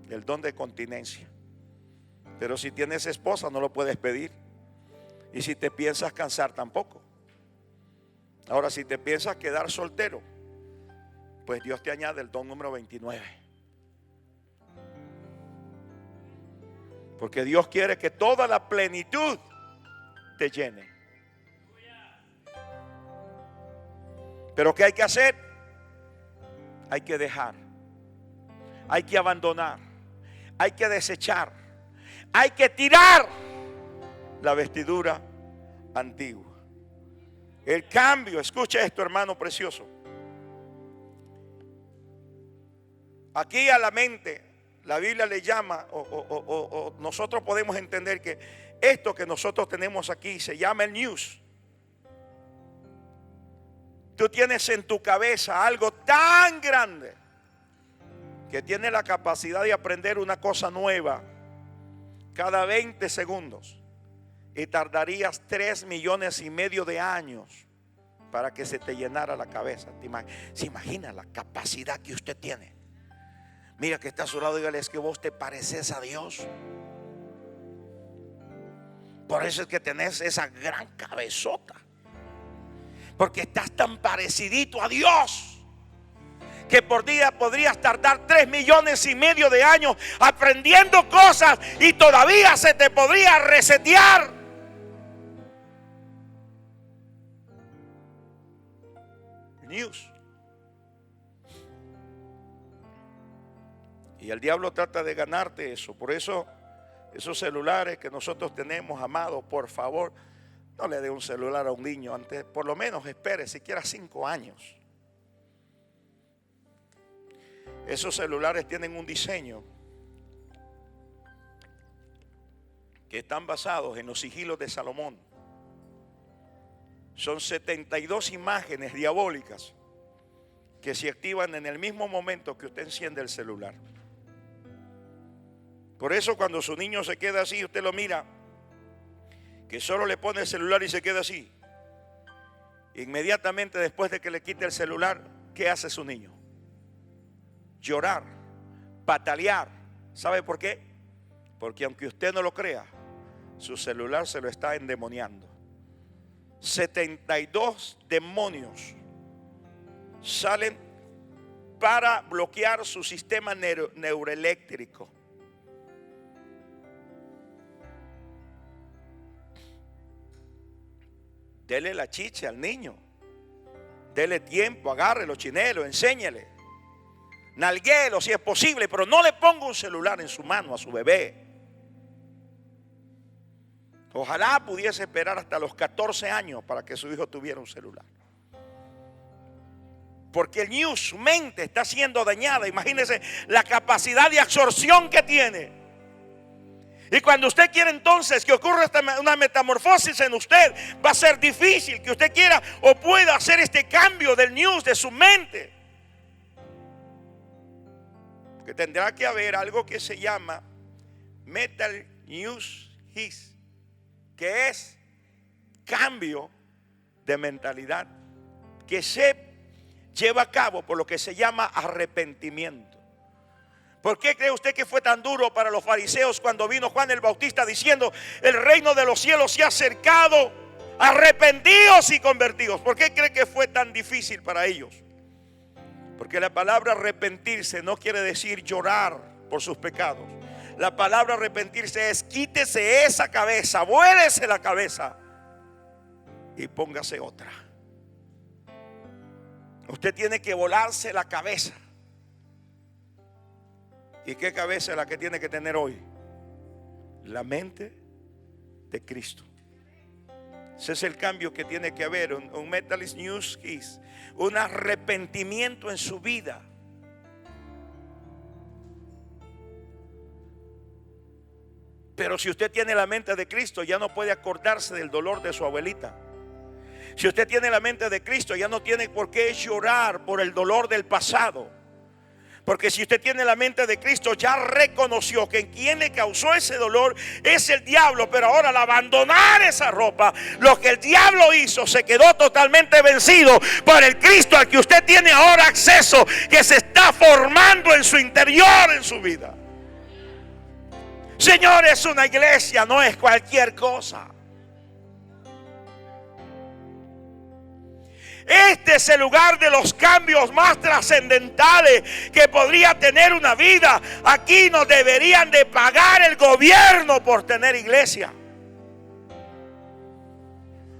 El don de continencia. Pero si tienes esposa, no lo puedes pedir. Y si te piensas cansar, tampoco. Ahora, si te piensas quedar soltero, pues Dios te añade el don número 29. Porque Dios quiere que toda la plenitud te llene. Pero ¿qué hay que hacer? Hay que dejar, hay que abandonar, hay que desechar, hay que tirar la vestidura antigua. El cambio, escucha esto, hermano precioso. Aquí a la mente, la Biblia le llama, o nosotros podemos entender que esto que nosotros tenemos aquí se llama el news. Tú tienes en tu cabeza algo tan grande que tiene la capacidad de aprender una cosa nueva cada 20 segundos. Y tardarías 3,5 millones de años para que se te llenara la cabeza. ¿Se imagina la capacidad que usted tiene? Mira que está a su lado, dígale, es que vos te pareces a Dios. Por eso es que tenés esa gran cabezota. Porque estás tan parecidito a Dios que por día podrías tardar 3,5 millones de años aprendiendo cosas y todavía se te podría resetear. News. Y el diablo trata de ganarte eso. Por eso esos celulares que nosotros tenemos, amados, por favor, no le dé un celular a un niño antes, por lo menos espere siquiera 5 años. Esos celulares tienen un diseño que están basados en los sigilos de Salomón. Son 72 imágenes diabólicas que se activan en el mismo momento que usted enciende el celular. Por eso cuando su niño se queda así, usted lo mira, que solo le pone el celular y se queda así. Inmediatamente después de que le quite el celular, ¿qué hace su niño? Llorar, patalear. ¿Sabe por qué? Porque aunque usted no lo crea, su celular se lo está endemoniando. 72 demonios salen para bloquear su sistema neuroeléctrico. Dele la chicha al niño. Dele tiempo, agarre los chinelos, enséñele. Nalguelo si es posible, pero no le ponga un celular en su mano a su bebé. Ojalá pudiese esperar hasta los 14 años para que su hijo tuviera un celular. Porque el news, su mente está siendo dañada. Imagínense la capacidad de absorción que tiene. Y cuando usted quiere entonces que ocurra una metamorfosis en usted, va a ser difícil que usted quiera o pueda hacer este cambio del news de su mente. Que tendrá que haber algo que se llama Mental News His, que es cambio de mentalidad que se lleva a cabo por lo que se llama arrepentimiento. ¿Por qué cree usted que fue tan duro para los fariseos cuando vino Juan el Bautista diciendo: el reino de los cielos se ha acercado, arrepentidos y convertidos? ¿Por qué cree que fue tan difícil para ellos? Porque la palabra arrepentirse no quiere decir llorar por sus pecados. La palabra arrepentirse es: quítese esa cabeza, vuélese la cabeza y póngase otra. Usted tiene que volarse la cabeza. ¿Y qué cabeza es la que tiene que tener hoy? La mente de Cristo. Ese es el cambio que tiene que haber. Un mentalist news is un arrepentimiento en su vida. Pero si usted tiene la mente de Cristo, ya no puede acordarse del dolor de su abuelita. Si usted tiene la mente de Cristo, ya no tiene por qué llorar por el dolor del pasado. Porque si usted tiene la mente de Cristo, ya reconoció que quien le causó ese dolor es el diablo. Pero ahora, al abandonar esa ropa, lo que el diablo hizo, se quedó totalmente vencido por el Cristo al que usted tiene ahora acceso, que se está formando en su interior, en su vida. Señor, es una iglesia, no es cualquier cosa. Este es el lugar de los cambios más trascendentales que podría tener una vida. Aquí nos deberían de pagar el gobierno por tener iglesia.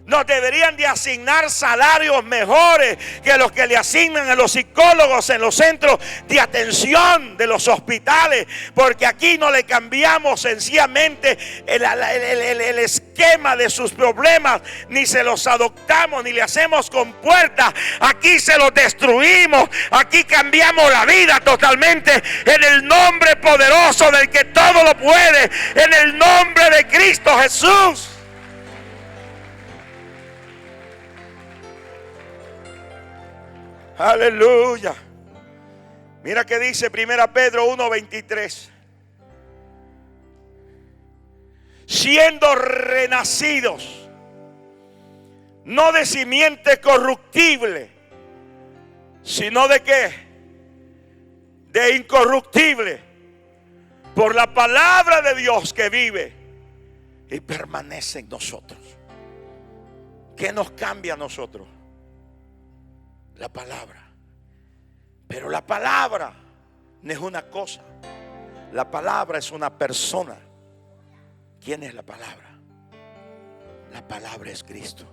Nos deberían de asignar salarios mejores que los que le asignan a los psicólogos en los centros de atención de los hospitales. Porque aquí no le cambiamos sencillamente el esquema de sus problemas, ni se los adoptamos, ni le hacemos compuertas. Aquí se los destruimos. Aquí cambiamos la vida totalmente en el nombre poderoso del que todo lo puede, en el nombre de Cristo Jesús. Aleluya. Mira que dice 1 Pedro 1:23. Siendo renacidos, no de simiente corruptible, sino de qué? De incorruptible, por la palabra de Dios que vive y permanece en nosotros. ¿Qué nos cambia a nosotros? La palabra. Pero la palabra no es una cosa. La palabra es una persona. ¿Quién es la palabra? La palabra es Cristo.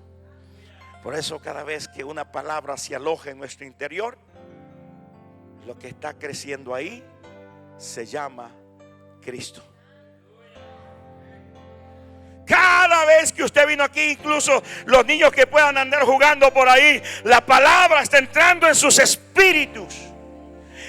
Por eso cada vez que una palabra se aloja en nuestro interior, lo que está creciendo ahí se llama Cristo. Cada vez que usted vino aquí, incluso los niños que puedan andar jugando por ahí, la palabra está entrando en sus espíritus.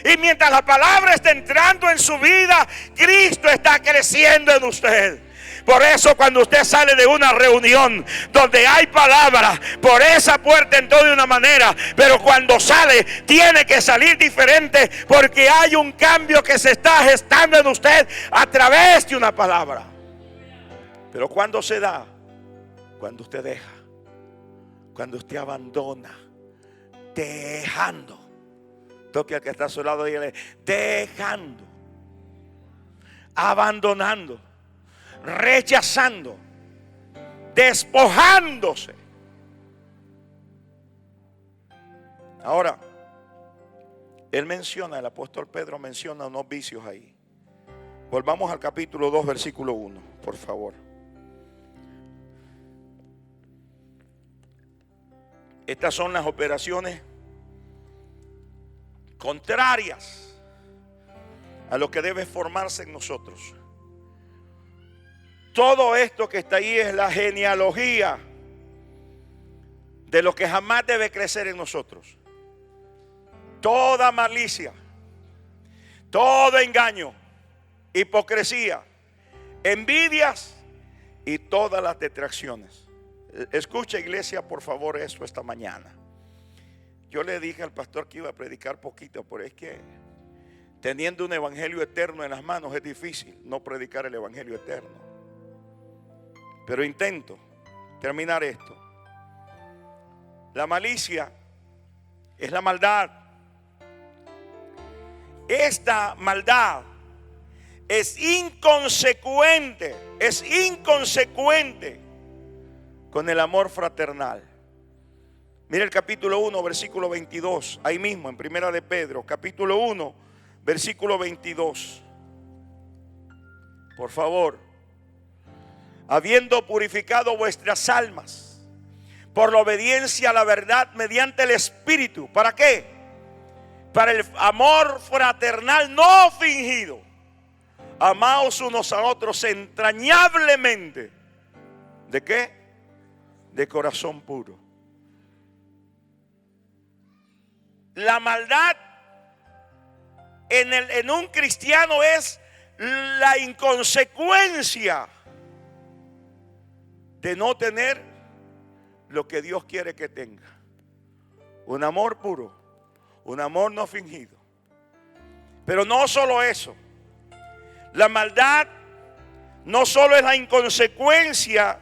Y mientras la palabra está entrando en su vida, Cristo está creciendo en usted. Por eso cuando usted sale de una reunión donde hay palabra, por esa puerta entró de una manera, pero cuando sale tiene que salir diferente, porque hay un cambio que se está gestando en usted a través de una palabra. Pero cuando se da, cuando usted deja, cuando usted abandona, dejando. Toque al que está a su lado y dígale: dejando, abandonando, rechazando, despojándose. Ahora, el apóstol Pedro menciona unos vicios ahí. Volvamos al capítulo 2, versículo 1, por favor. Estas son las operaciones contrarias a lo que debe formarse en nosotros. Todo esto que está ahí es la genealogía de lo que jamás debe crecer en nosotros. toda malicia, todo engaño, hipocresía, envidias y todas las detracciones. Escucha, iglesia, por favor, eso esta mañana. Yo le dije al pastor que iba a predicar poquito, pero es que teniendo un evangelio eterno en las manos es difícil no predicar el evangelio eterno. Pero intento terminar esto. La malicia es la maldad. Esta maldad es inconsecuente con el amor fraternal. Mira el capítulo 1, versículo 22, ahí mismo en Primera de Pedro, capítulo 1, versículo 22. Por favor, habiendo purificado vuestras almas por la obediencia a la verdad mediante el Espíritu. ¿Para qué? Para el amor fraternal no fingido. Amaos unos a otros entrañablemente. ¿De qué? De corazón puro. La maldad en un cristiano es la inconsecuencia de no tener lo que Dios quiere que tenga. Un amor puro, un amor no fingido. Pero no solo eso. La maldad no solo es la inconsecuencia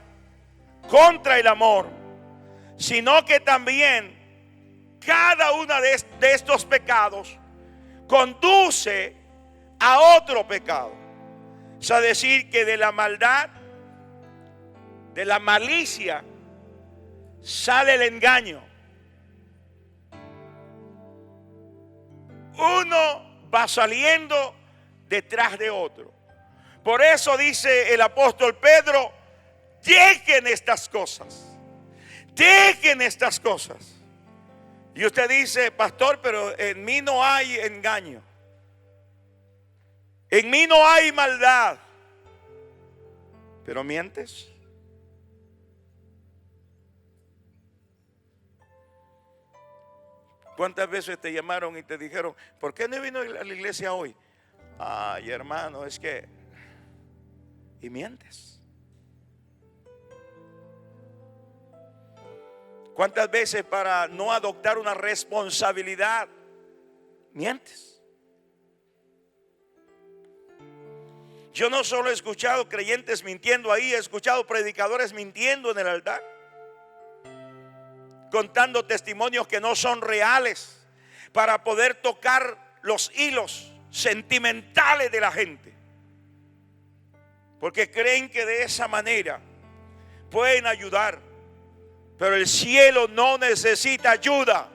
contra el amor, sino que también cada uno de estos pecados conduce a otro pecado. Es decir, que de la maldad, de la malicia, sale el engaño. Uno va saliendo detrás de otro. Por eso dice el apóstol Pedro: dejen estas cosas. Dejen estas cosas. Y usted dice: pastor, pero en mí no hay engaño. En mí no hay maldad. ¿Pero mientes? ¿Cuántas veces te llamaron y te dijeron: ¿por qué no vino a la iglesia hoy? Ay, hermano, es que... Y mientes. ¿Cuántas veces para no adoptar una responsabilidad mientes? Yo no solo he escuchado creyentes mintiendo ahí, he escuchado predicadores mintiendo en el altar, contando testimonios que no son reales para poder tocar los hilos sentimentales de la gente, porque creen que de esa manera pueden ayudar. Pero el cielo no necesita ayuda.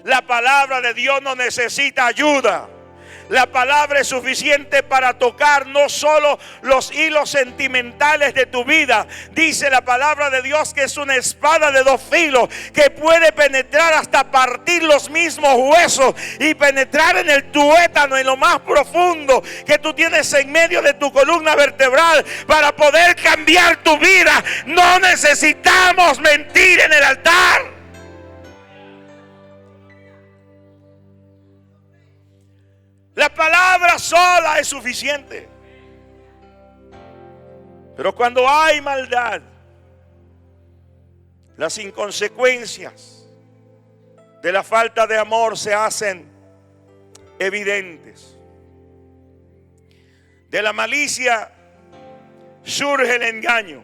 La palabra de Dios no necesita ayuda. La palabra es suficiente para tocar no solo los hilos sentimentales de tu vida. Dice la palabra de Dios que es una espada de dos filos que puede penetrar hasta partir los mismos huesos y penetrar en el tuétano, en lo más profundo que tú tienes en medio de tu columna vertebral, para poder cambiar tu vida. No necesitamos mentir en el altar. La palabra sola es suficiente. Pero cuando hay maldad, las inconsecuencias de la falta de amor se hacen evidentes. De la malicia surge el engaño.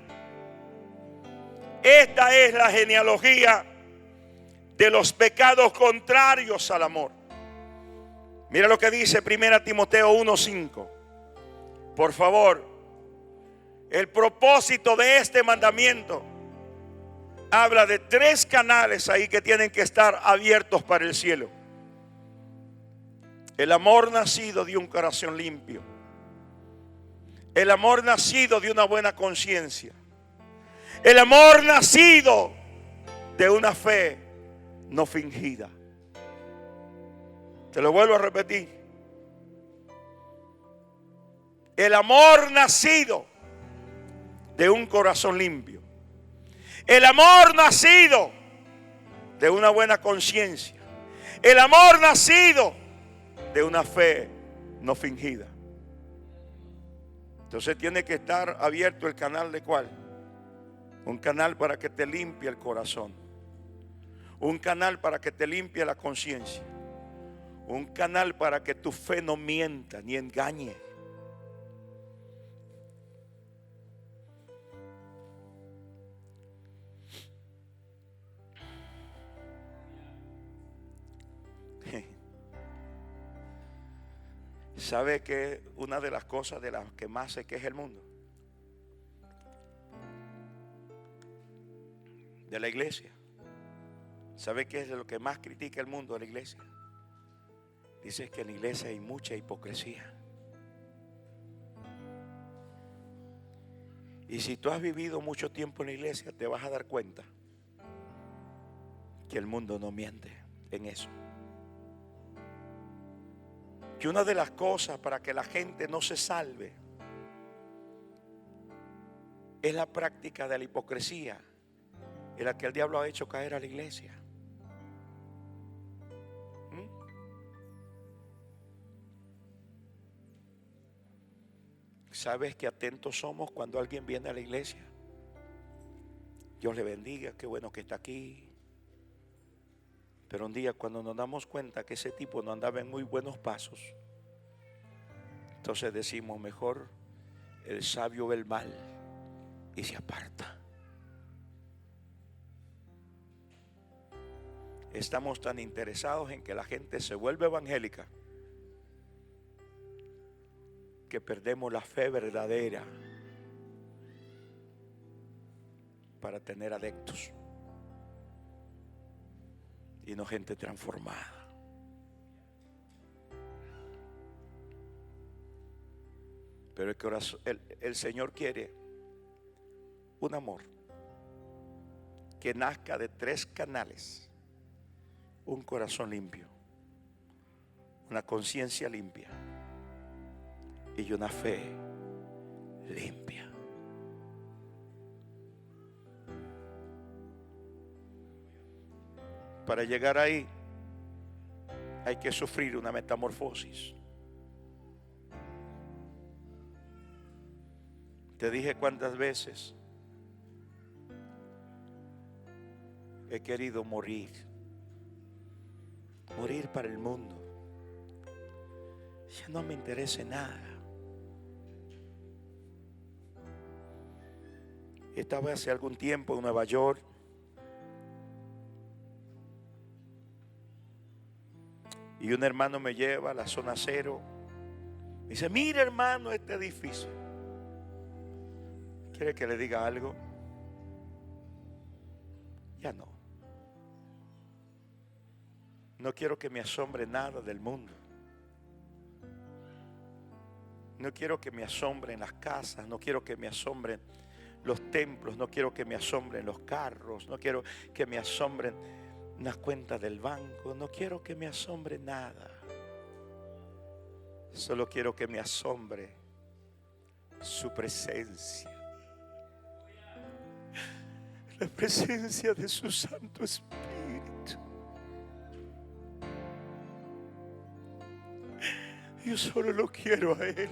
Esta es la genealogía de los pecados contrarios al amor. Mira lo que dice 1 Timoteo 1:5. Por favor, el propósito de este mandamiento habla de 3 canales ahí que tienen que estar abiertos para el cielo. El amor nacido de un corazón limpio. El amor nacido de una buena conciencia. El amor nacido de una fe no fingida. Te lo vuelvo a repetir. El amor nacido de un corazón limpio. El amor nacido de una buena conciencia. El amor nacido de una fe no fingida. Entonces tiene que estar abierto el canal de ¿cuál? Un canal para que te limpie el corazón. Un canal para que te limpie la conciencia. Un canal para que tu fe no mienta ni engañe. ¿Sabe que una de las cosas de las que más se queja el mundo? De la iglesia. ¿Sabe qué es de lo que más critica el mundo de la iglesia? Dice que en la iglesia hay mucha hipocresía. Y si tú has vivido mucho tiempo en la iglesia, te vas a dar cuenta que el mundo no miente en eso. Que una de las cosas para que la gente no se salve es la práctica de la hipocresía en la que el diablo ha hecho caer a la iglesia. ¿Sabes qué atentos somos cuando alguien viene a la iglesia? Dios le bendiga, qué bueno que está aquí. Pero un día cuando nos damos cuenta que ese tipo no andaba en muy buenos pasos, entonces decimos mejor el sabio ve el mal y se aparta. Estamos tan interesados en que la gente se vuelva evangélica que perdemos la fe verdadera para tener adeptos y no gente transformada. Pero el corazón, el Señor quiere un amor que nazca de 3 canales: un corazón limpio, una conciencia limpia y una fe limpia. Para llegar ahí hay que sufrir una metamorfosis. Te dije cuántas veces he querido morir para el mundo. Ya no me interesa nada. Estaba hace algún tiempo en Nueva York y un hermano me lleva a la zona cero. Me dice: mire, hermano, este edificio. ¿Quiere que le diga algo? Ya no. No quiero que me asombre nada del mundo. No quiero que me asombren las casas. No quiero que me asombren los templos. No quiero que me asombren los carros. No quiero que me asombren las cuentas del banco. No quiero que me asombre nada. Solo quiero que me asombre su presencia. La presencia de su Santo Espíritu. Yo solo lo quiero a Él.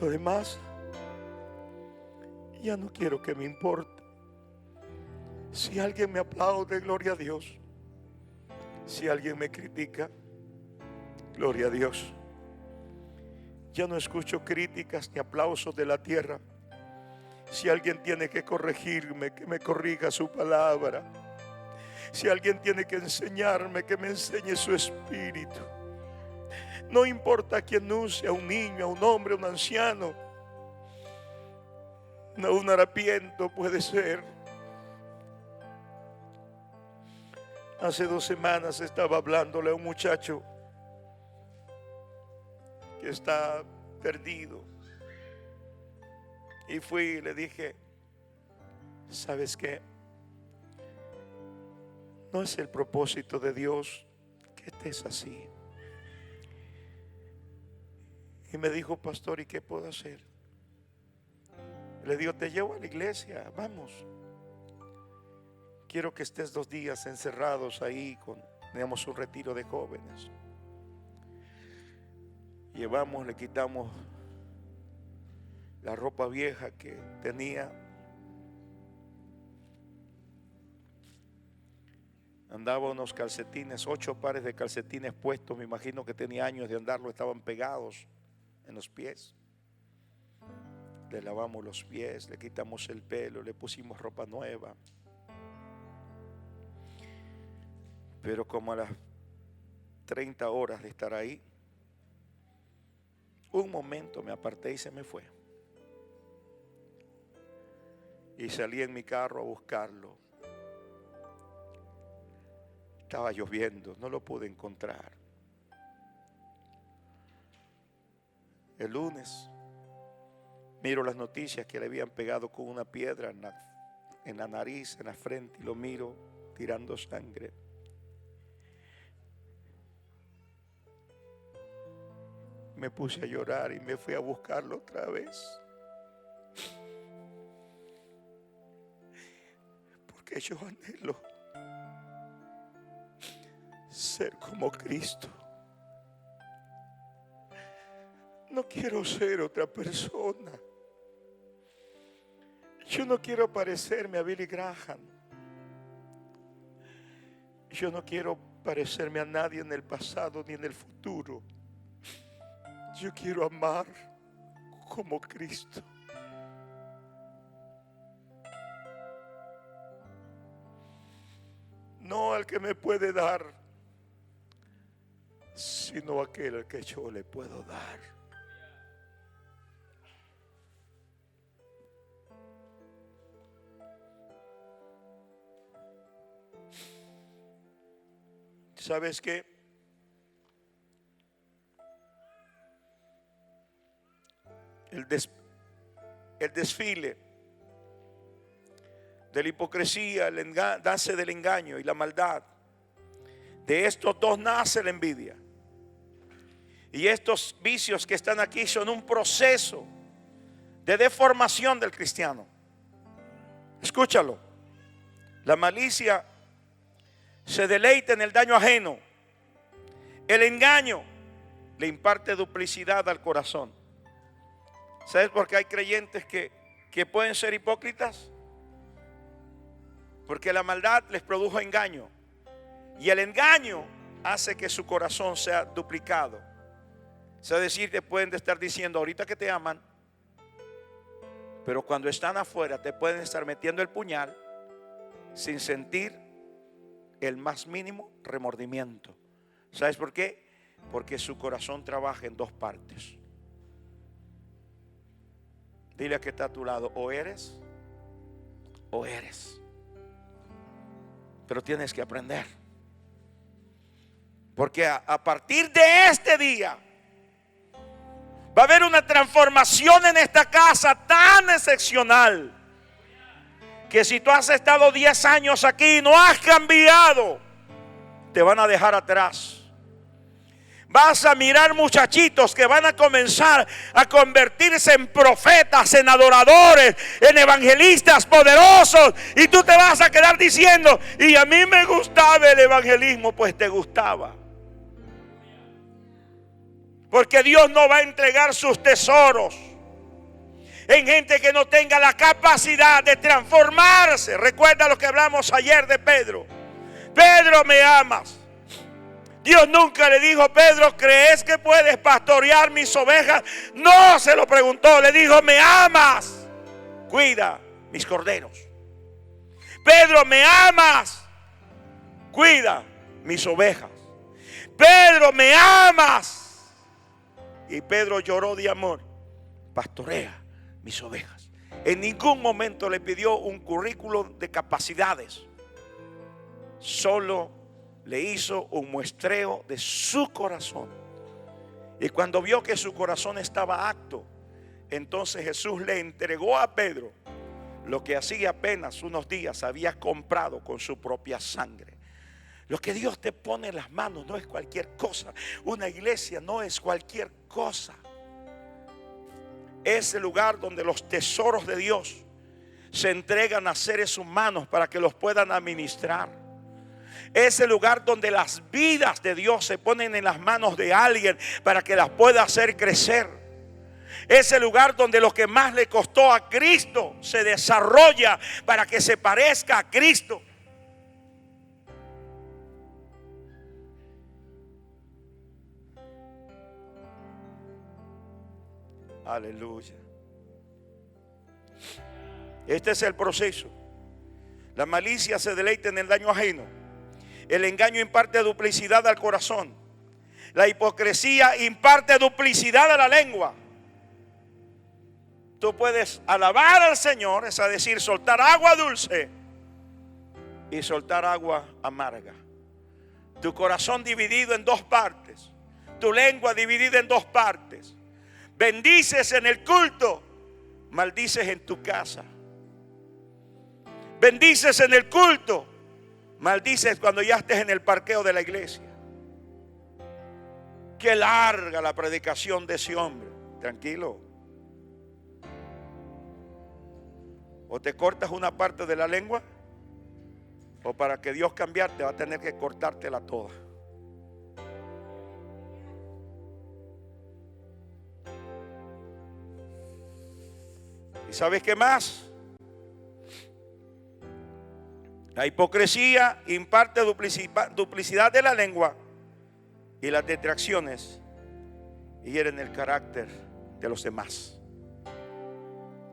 Lo demás ya no quiero que me importe. Si alguien me aplaude, gloria a Dios. Si alguien me critica, gloria a Dios. Ya no escucho críticas ni aplausos de la tierra. Si alguien tiene que corregirme, que me corrija su palabra. Si alguien tiene que enseñarme, que me enseñe su espíritu. No importa quién use, a un niño, a un hombre, a un anciano. No, un harapiento puede ser. Hace 2 semanas estaba hablándole a un muchacho que está perdido. Y fui y le dije: ¿sabes qué? No es el propósito de Dios que estés así. Y me dijo: pastor, ¿y qué puedo hacer? Le digo: te llevo a la iglesia, vamos. quiero que estés 2 días encerrados ahí. Teníamos un retiro de jóvenes. Llevamos, le quitamos la ropa vieja que tenía. Andaba unos calcetines, 8 pares de calcetines puestos. Me imagino que tenía años de andarlo, estaban pegados en los pies. Le lavamos los pies, le quitamos el pelo, le pusimos ropa nueva. Pero como a las 30 horas de estar ahí, un momento me aparté y se me fue. Y salí en mi carro a buscarlo. Estaba lloviendo, no lo pude encontrar. El lunes miro las noticias que le habían pegado con una piedra en la nariz, en la frente, y lo miro tirando sangre. Me puse a llorar y me fui a buscarlo otra vez. Porque yo anhelo ser como Cristo. No quiero ser otra persona. Yo no quiero parecerme a Billy Graham. Yo no quiero parecerme a nadie en el pasado ni en el futuro. Yo quiero amar como Cristo. No al que me puede dar, sino aquel al que yo le puedo dar. ¿Sabes qué? El desfile de la hipocresía, nace del engaño y la maldad. De estos dos nace la envidia. Y estos vicios que están aquí son un proceso de deformación del cristiano. Escúchalo. La malicia se deleita en el daño ajeno. El engaño le imparte duplicidad al corazón. ¿Sabes por qué hay creyentes que pueden ser hipócritas? Porque la maldad les produjo engaño. Y el engaño hace que su corazón sea duplicado. Es decir, te pueden estar diciendo ahorita que te aman, pero cuando están afuera te pueden estar metiendo el puñal sin sentir el más mínimo remordimiento. ¿Sabes por qué? Porque su corazón trabaja en 2 partes. Dile a que está a tu lado, o eres o eres. Pero tienes que aprender. Porque a partir de este día va a haber una transformación en esta casa tan excepcional, que si tú has estado 10 años aquí y no has cambiado, te van a dejar atrás. Vas a mirar muchachitos que van a comenzar a convertirse en profetas, en adoradores, en evangelistas poderosos. Y tú te vas a quedar diciendo, y a mí me gustaba el evangelismo. Pues te gustaba. Porque Dios no va a entregar sus tesoros en gente que no tenga la capacidad de transformarse. Recuerda lo que hablamos ayer de Pedro. Pedro, ¿me amas? Dios nunca le dijo, Pedro, ¿crees que puedes pastorear mis ovejas? No se lo preguntó, le dijo, ¿me amas? Cuida mis corderos. Pedro, ¿me amas? Cuida mis ovejas. Pedro, ¿me amas? Y Pedro lloró de amor. Pastorea mis ovejas. En ningún momento le pidió un currículum de capacidades. Solo le hizo un muestreo de su corazón. Y cuando vio que su corazón estaba apto, entonces Jesús le entregó a Pedro lo que hacía apenas unos días había comprado con su propia sangre. Lo que Dios te pone en las manos no es cualquier cosa. Una iglesia no es cualquier cosa. Es el lugar donde los tesoros de Dios se entregan a seres humanos para que los puedan administrar. Es el lugar donde las vidas de Dios se ponen en las manos de alguien para que las pueda hacer crecer. Es el lugar donde lo que más le costó a Cristo se desarrolla para que se parezca a Cristo. Aleluya. Este es el proceso. La malicia se deleita en el daño ajeno. El engaño imparte duplicidad al corazón. La hipocresía imparte duplicidad a la lengua. Tú puedes alabar al Señor, es decir, soltar agua dulce y soltar agua amarga. Tu corazón dividido en dos partes. Tu lengua dividida en dos partes. Bendices en el culto, maldices en tu casa. Bendices en el culto, maldices cuando ya estés en el parqueo de la iglesia. Qué larga la predicación de ese hombre. Tranquilo. O te cortas una parte de la lengua, o para que Dios cambiarte va a tener que cortártela toda. ¿Y sabes qué más? La hipocresía imparte duplicidad de la lengua, y las detracciones hieren el carácter de los demás.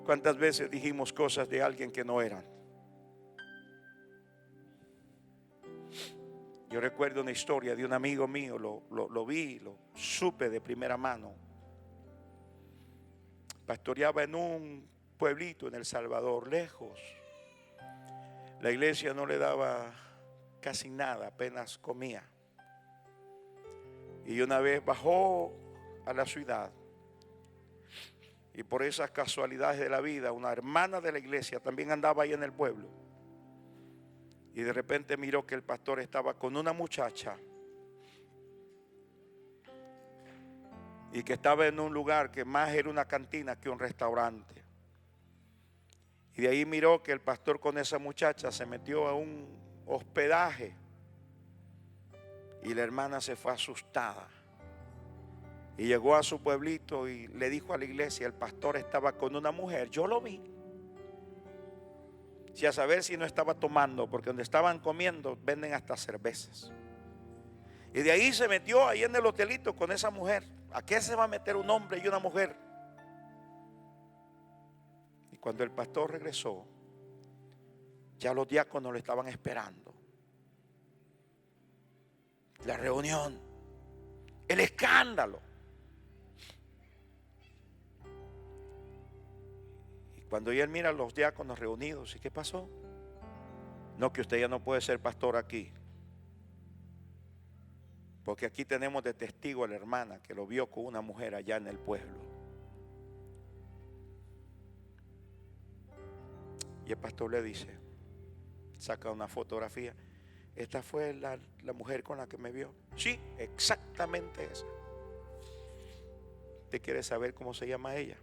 ¿Cuántas veces dijimos cosas de alguien que no eran? Yo recuerdo una historia de un amigo mío, lo vi, lo supe de primera mano. Pastoreaba en un pueblito en El Salvador, lejos. La iglesia no le daba casi nada, apenas comía. Y una vez bajó a la ciudad, y por esas casualidades de la vida, una hermana de la iglesia también andaba ahí en el pueblo. Y de repente miró que el pastor estaba con una muchacha, y que estaba en un lugar que más era una cantina que un restaurante. Y de ahí miró que el pastor con esa muchacha se metió a un hospedaje. Y la hermana se fue asustada. Y llegó a su pueblito y le dijo a la iglesia: el pastor estaba con una mujer, yo lo vi. Si a saber si no estaba tomando, porque donde estaban comiendo venden hasta cervezas. Y de ahí se metió ahí en el hotelito con esa mujer. ¿A qué se va a meter un hombre y una mujer? Y cuando el pastor regresó, ya los diáconos lo estaban esperando. La reunión, el escándalo. Y cuando él mira a los diáconos reunidos, ¿y qué pasó? No, que usted ya no puede ser pastor aquí. Porque aquí tenemos de testigo a la hermana que lo vio con una mujer allá en el pueblo. Y el pastor le dice, saca una fotografía. Esta fue la mujer con la que me vio. Sí, exactamente esa. ¿Usted quiere saber cómo se llama ella?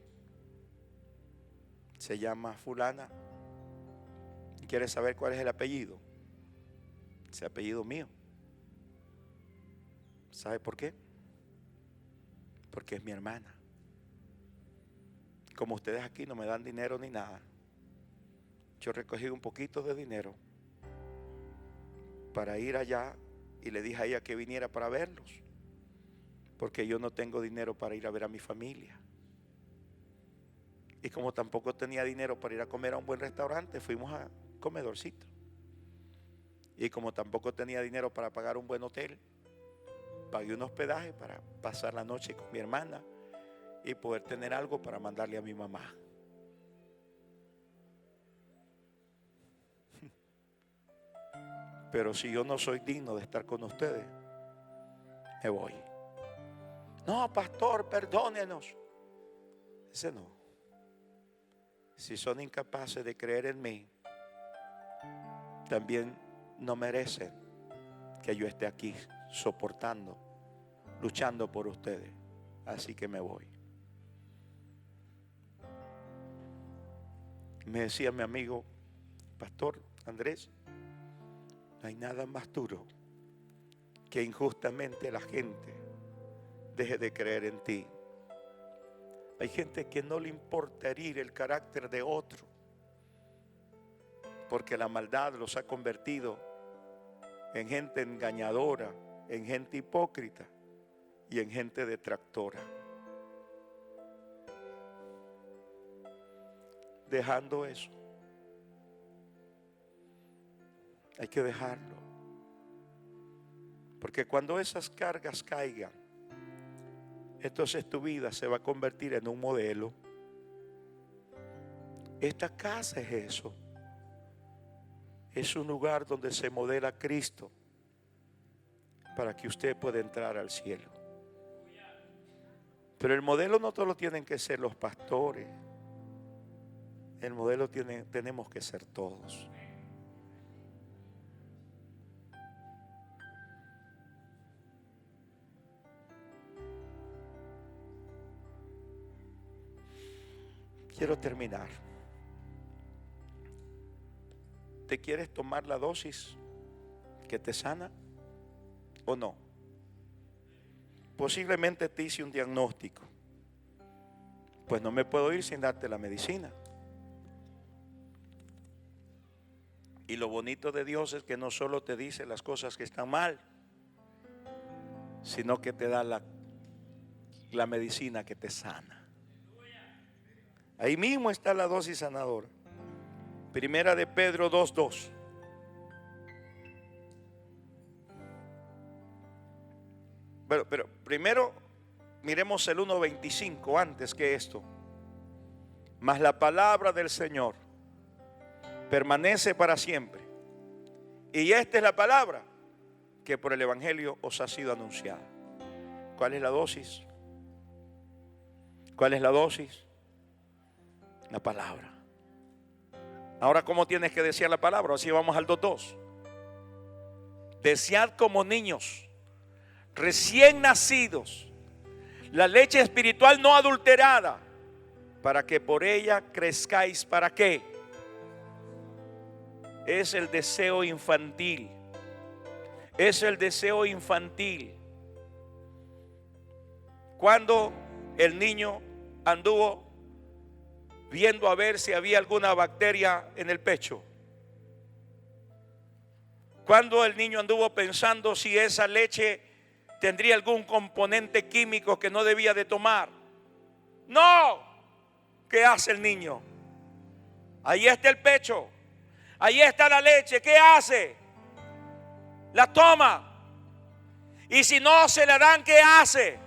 Se llama fulana. ¿Quiere saber cuál es el apellido? Ese apellido mío. ¿Sabe por qué? Porque es mi hermana. Como ustedes aquí no me dan dinero ni nada, yo recogí un poquito de dinero para ir allá y le dije a ella que viniera para verlos, porque yo no tengo dinero para ir a ver a mi familia. Y como tampoco tenía dinero para ir a comer a un buen restaurante, fuimos a comedorcito. Y como tampoco tenía dinero para pagar un buen hotel, pagué un hospedaje para pasar la noche con mi hermana y poder tener algo para mandarle a mi mamá. Pero si yo no soy digno de estar con ustedes, me voy. No, pastor, perdónenos. Ese no. Si son incapaces de creer en mí, también no merecen que yo esté aquí soportando, luchando por ustedes. Así que me voy. Me decía mi amigo, Pastor Andrés, no hay nada más duro que injustamente la gente deje de creer en ti. Hay gente que no le importa herir el carácter de otro, porque la maldad los ha convertido en gente engañadora, en gente hipócrita y en gente detractora. Dejando eso, hay que dejarlo, porque cuando esas cargas caigan, entonces tu vida se va a convertir en un modelo. Esta casa es eso. Es un lugar donde se modela Cristo para que usted pueda entrar al cielo. Pero el modelo no solo tienen que ser los pastores. El modelo tenemos que ser todos. Quiero terminar. ¿Te quieres tomar la dosis que te sana o no? Posiblemente te hice un diagnóstico. Pues no me puedo ir sin darte la medicina. Y lo bonito de Dios es que no solo te dice las cosas que están mal, sino que te da la medicina que te sana. Ahí mismo está la dosis sanadora. Primera de Pedro 2:2. Pero primero miremos el 1:25 antes que esto. Mas la palabra del Señor permanece para siempre. Y esta es la palabra que por el Evangelio os ha sido anunciada. ¿Cuál es la dosis? ¿Cuál es la dosis? La palabra. Ahora, ¿cómo tienes que desear la palabra? Así vamos al 2:2. Desead como niños recién nacidos la leche espiritual no adulterada, para que por ella crezcáis. ¿Para qué? Es el deseo infantil. Es el deseo infantil. Cuando el niño anduvo viendo a ver si había alguna bacteria en el pecho. Cuando el niño anduvo pensando si esa leche tendría algún componente químico que no debía de tomar. No. ¿Qué hace el niño? Ahí está el pecho. Ahí está la leche. ¿Qué hace? La toma. Y si no se la dan, ¿qué hace?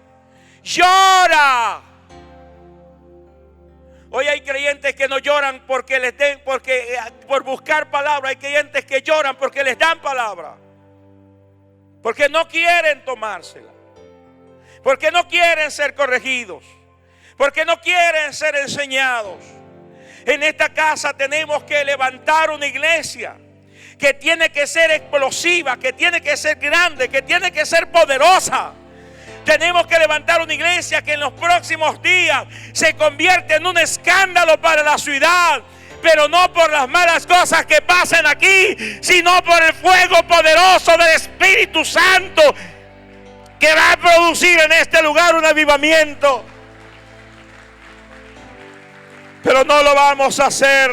Llora. Hoy hay creyentes que no lloran porque les den, por buscar palabra. Hay creyentes que lloran porque les dan palabra, porque no quieren tomársela, porque no quieren ser corregidos, porque no quieren ser enseñados. En esta casa tenemos que levantar una iglesia que tiene que ser explosiva, que tiene que ser grande, que tiene que ser poderosa. Tenemos que levantar una iglesia que en los próximos días se convierte en un escándalo para la ciudad, pero no por las malas cosas que pasan aquí, sino por el fuego poderoso del Espíritu Santo que va a producir en este lugar un avivamiento. Pero no lo vamos a hacer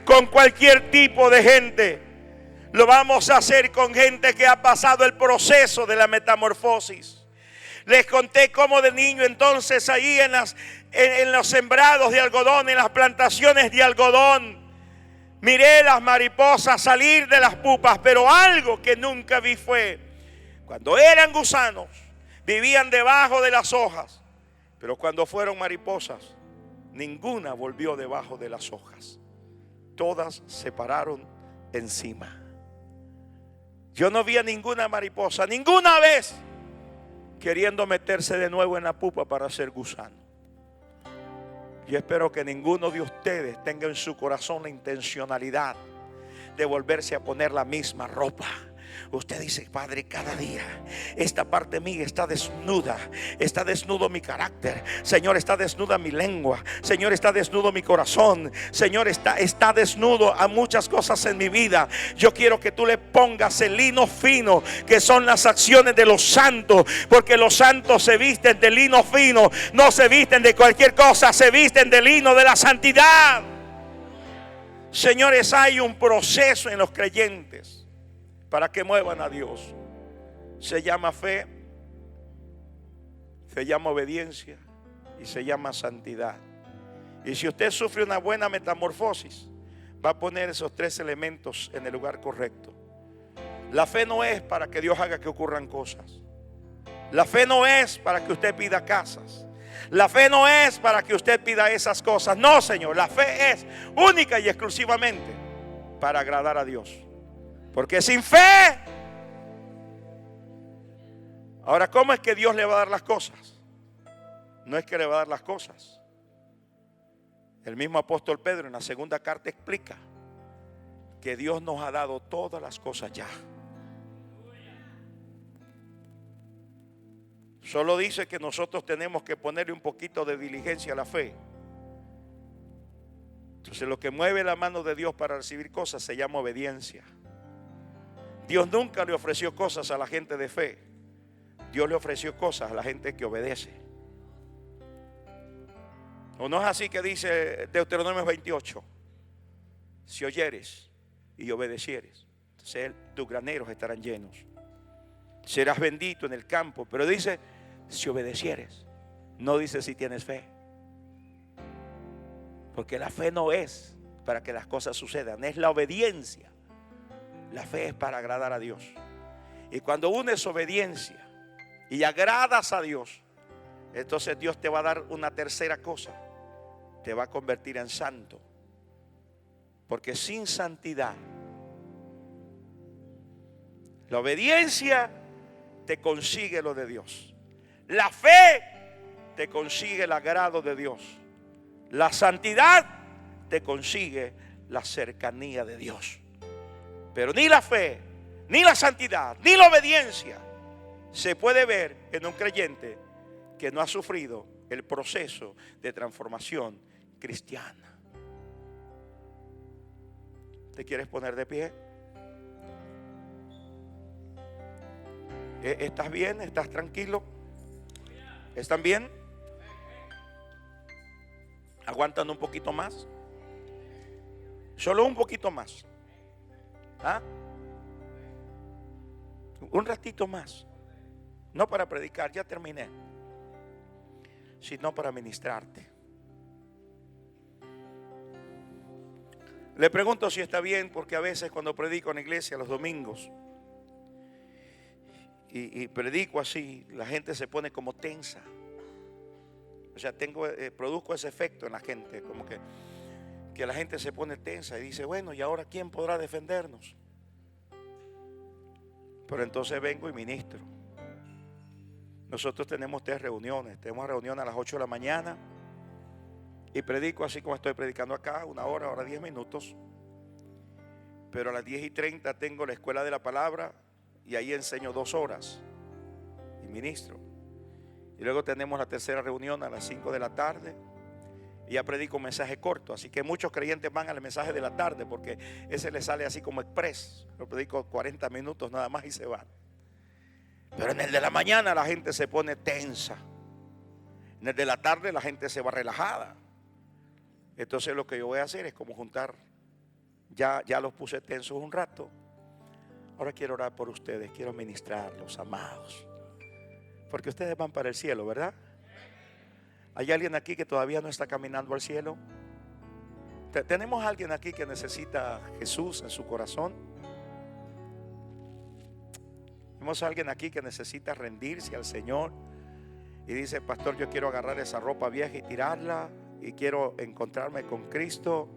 con cualquier tipo de gente. Lo vamos a hacer con gente que ha pasado el proceso de la metamorfosis. Les conté cómo de niño entonces ahí en los sembrados de algodón, en las plantaciones de algodón, miré las mariposas salir de las pupas, pero algo que nunca vi fue, cuando eran gusanos, vivían debajo de las hojas, pero cuando fueron mariposas, ninguna volvió debajo de las hojas. Todas se pararon encima. Yo no vi a ninguna mariposa, ninguna vez, queriendo meterse de nuevo en la pupa para ser gusano. Yo espero que ninguno de ustedes tenga en su corazón la intencionalidad de volverse a poner la misma ropa, usted dice: Padre, cada día esta parte mía está desnuda, está desnudo mi carácter, Señor, está desnuda mi lengua, Señor, está desnudo mi corazón, Señor, está desnudo a muchas cosas en mi vida. Yo quiero que tú le pongas el lino fino, que son las acciones de los santos, porque los santos se visten de lino fino, no se visten de cualquier cosa, se visten de lino de la santidad. Señores, hay un proceso en los creyentes para que muevan a Dios. Se llama fe, se llama obediencia y se llama santidad. Y si usted sufre una buena metamorfosis, va a poner esos tres elementos en el lugar correcto. La fe no es para que Dios haga que ocurran cosas. La fe no es para que usted pida casas. La fe no es para que usted pida esas cosas. No, Señor, la fe es única y exclusivamente para agradar a Dios. Porque sin fe, ahora, ¿cómo es que Dios le va a dar las cosas? No es que le va a dar las cosas. El mismo apóstol Pedro en la segunda carta explica que Dios nos ha dado todas las cosas ya. Solo dice que nosotros tenemos que ponerle un poquito de diligencia a la fe. Entonces, lo que mueve la mano de Dios para recibir cosas se llama obediencia. Dios nunca le ofreció cosas a la gente de fe. Dios le ofreció cosas a la gente que obedece. ¿O no es así que dice Deuteronomio 28? Si oyeres y obedecieres, entonces tus graneros estarán llenos. Serás bendito en el campo. Pero dice: si obedecieres. No dice si tienes fe. Porque la fe no es para que las cosas sucedan, es la obediencia. La fe es para agradar a Dios. Y cuando unes obediencia y agradas a Dios, entonces Dios te va a dar una tercera cosa: te va a convertir en santo. Porque sin santidad, la obediencia te consigue lo de Dios. La fe te consigue el agrado de Dios. La santidad te consigue la cercanía de Dios. Pero ni la fe, ni la santidad, ni la obediencia se puede ver en un creyente que no ha sufrido el proceso de transformación cristiana. ¿Te quieres poner de pie? ¿Estás bien? ¿Estás tranquilo? ¿Están bien? ¿Aguantan un poquito más? Solo un poquito más. ¿Ah? Un ratito más. No para predicar, ya terminé, sino para ministrarte. Le pregunto si está bien, porque a veces cuando predico en la iglesia los domingos y predico así, la gente se pone como tensa. O sea, produzco ese efecto en la gente, como que la gente se pone tensa y dice: bueno, ¿y ahora quién podrá defendernos? Pero entonces vengo y ministro. Nosotros tenemos 3 reuniones. Tenemos reunión a las 8 de la mañana y predico así como estoy predicando acá, 1 hora, hora 10 minutos. Pero a las 10:30 tengo la escuela de la palabra y ahí enseño 2 horas y ministro. Y luego tenemos la tercera reunión a las 5 de la tarde y ya predico un mensaje corto. Así que muchos creyentes van al mensaje de la tarde porque ese les sale así como express. Lo predico 40 minutos nada más y se van. Pero en el de la mañana la gente se pone tensa. En el de la tarde la gente se va relajada. Entonces lo que yo voy a hacer es como juntar. Ya los puse tensos un rato. Ahora quiero orar por ustedes. Quiero ministrarlos, amados. Porque ustedes van para el cielo, ¿verdad? ¿Hay alguien aquí que todavía no está caminando al cielo? ¿Tenemos alguien aquí que necesita a Jesús en su corazón? ¿Tenemos alguien aquí que necesita rendirse al Señor? Y dice: pastor, yo quiero agarrar esa ropa vieja y tirarla y quiero encontrarme con Cristo.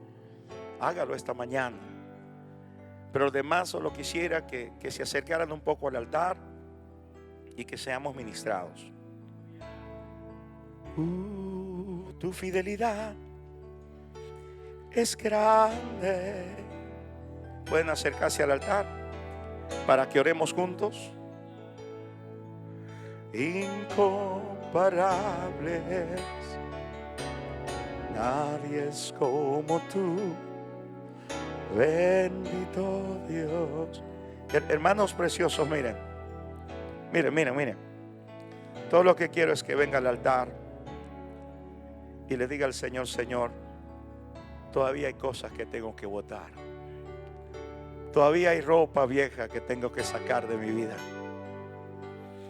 Hágalo esta mañana. Pero los demás solo quisiera que se acercaran un poco al altar y que seamos ministrados. Tu fidelidad es grande. Pueden acercarse al altar. para que oremos juntos. Incomparables, nadie es como tú, bendito Dios. Hermanos preciosos, miren, miren, miren, miren. Todo lo que quiero es que venga al altar y le diga al Señor: Señor, todavía hay cosas que tengo que botar. Todavía hay ropa vieja que tengo que sacar de mi vida.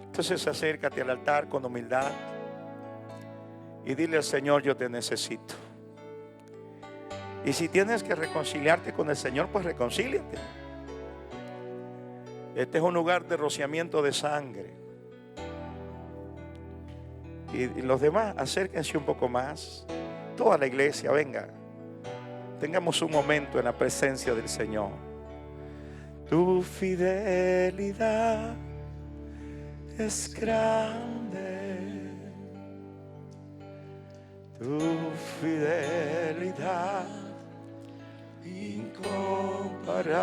Entonces acércate al altar con humildad y dile al Señor: yo te necesito. Y si tienes que reconciliarte con el Señor, pues reconcíliate. Este es un lugar de rociamiento de sangre. Y los demás, acérquense un poco más. Toda la iglesia, venga. Tengamos un momento en la presencia del Señor. Tu fidelidad es grande, tu fidelidad incomparable.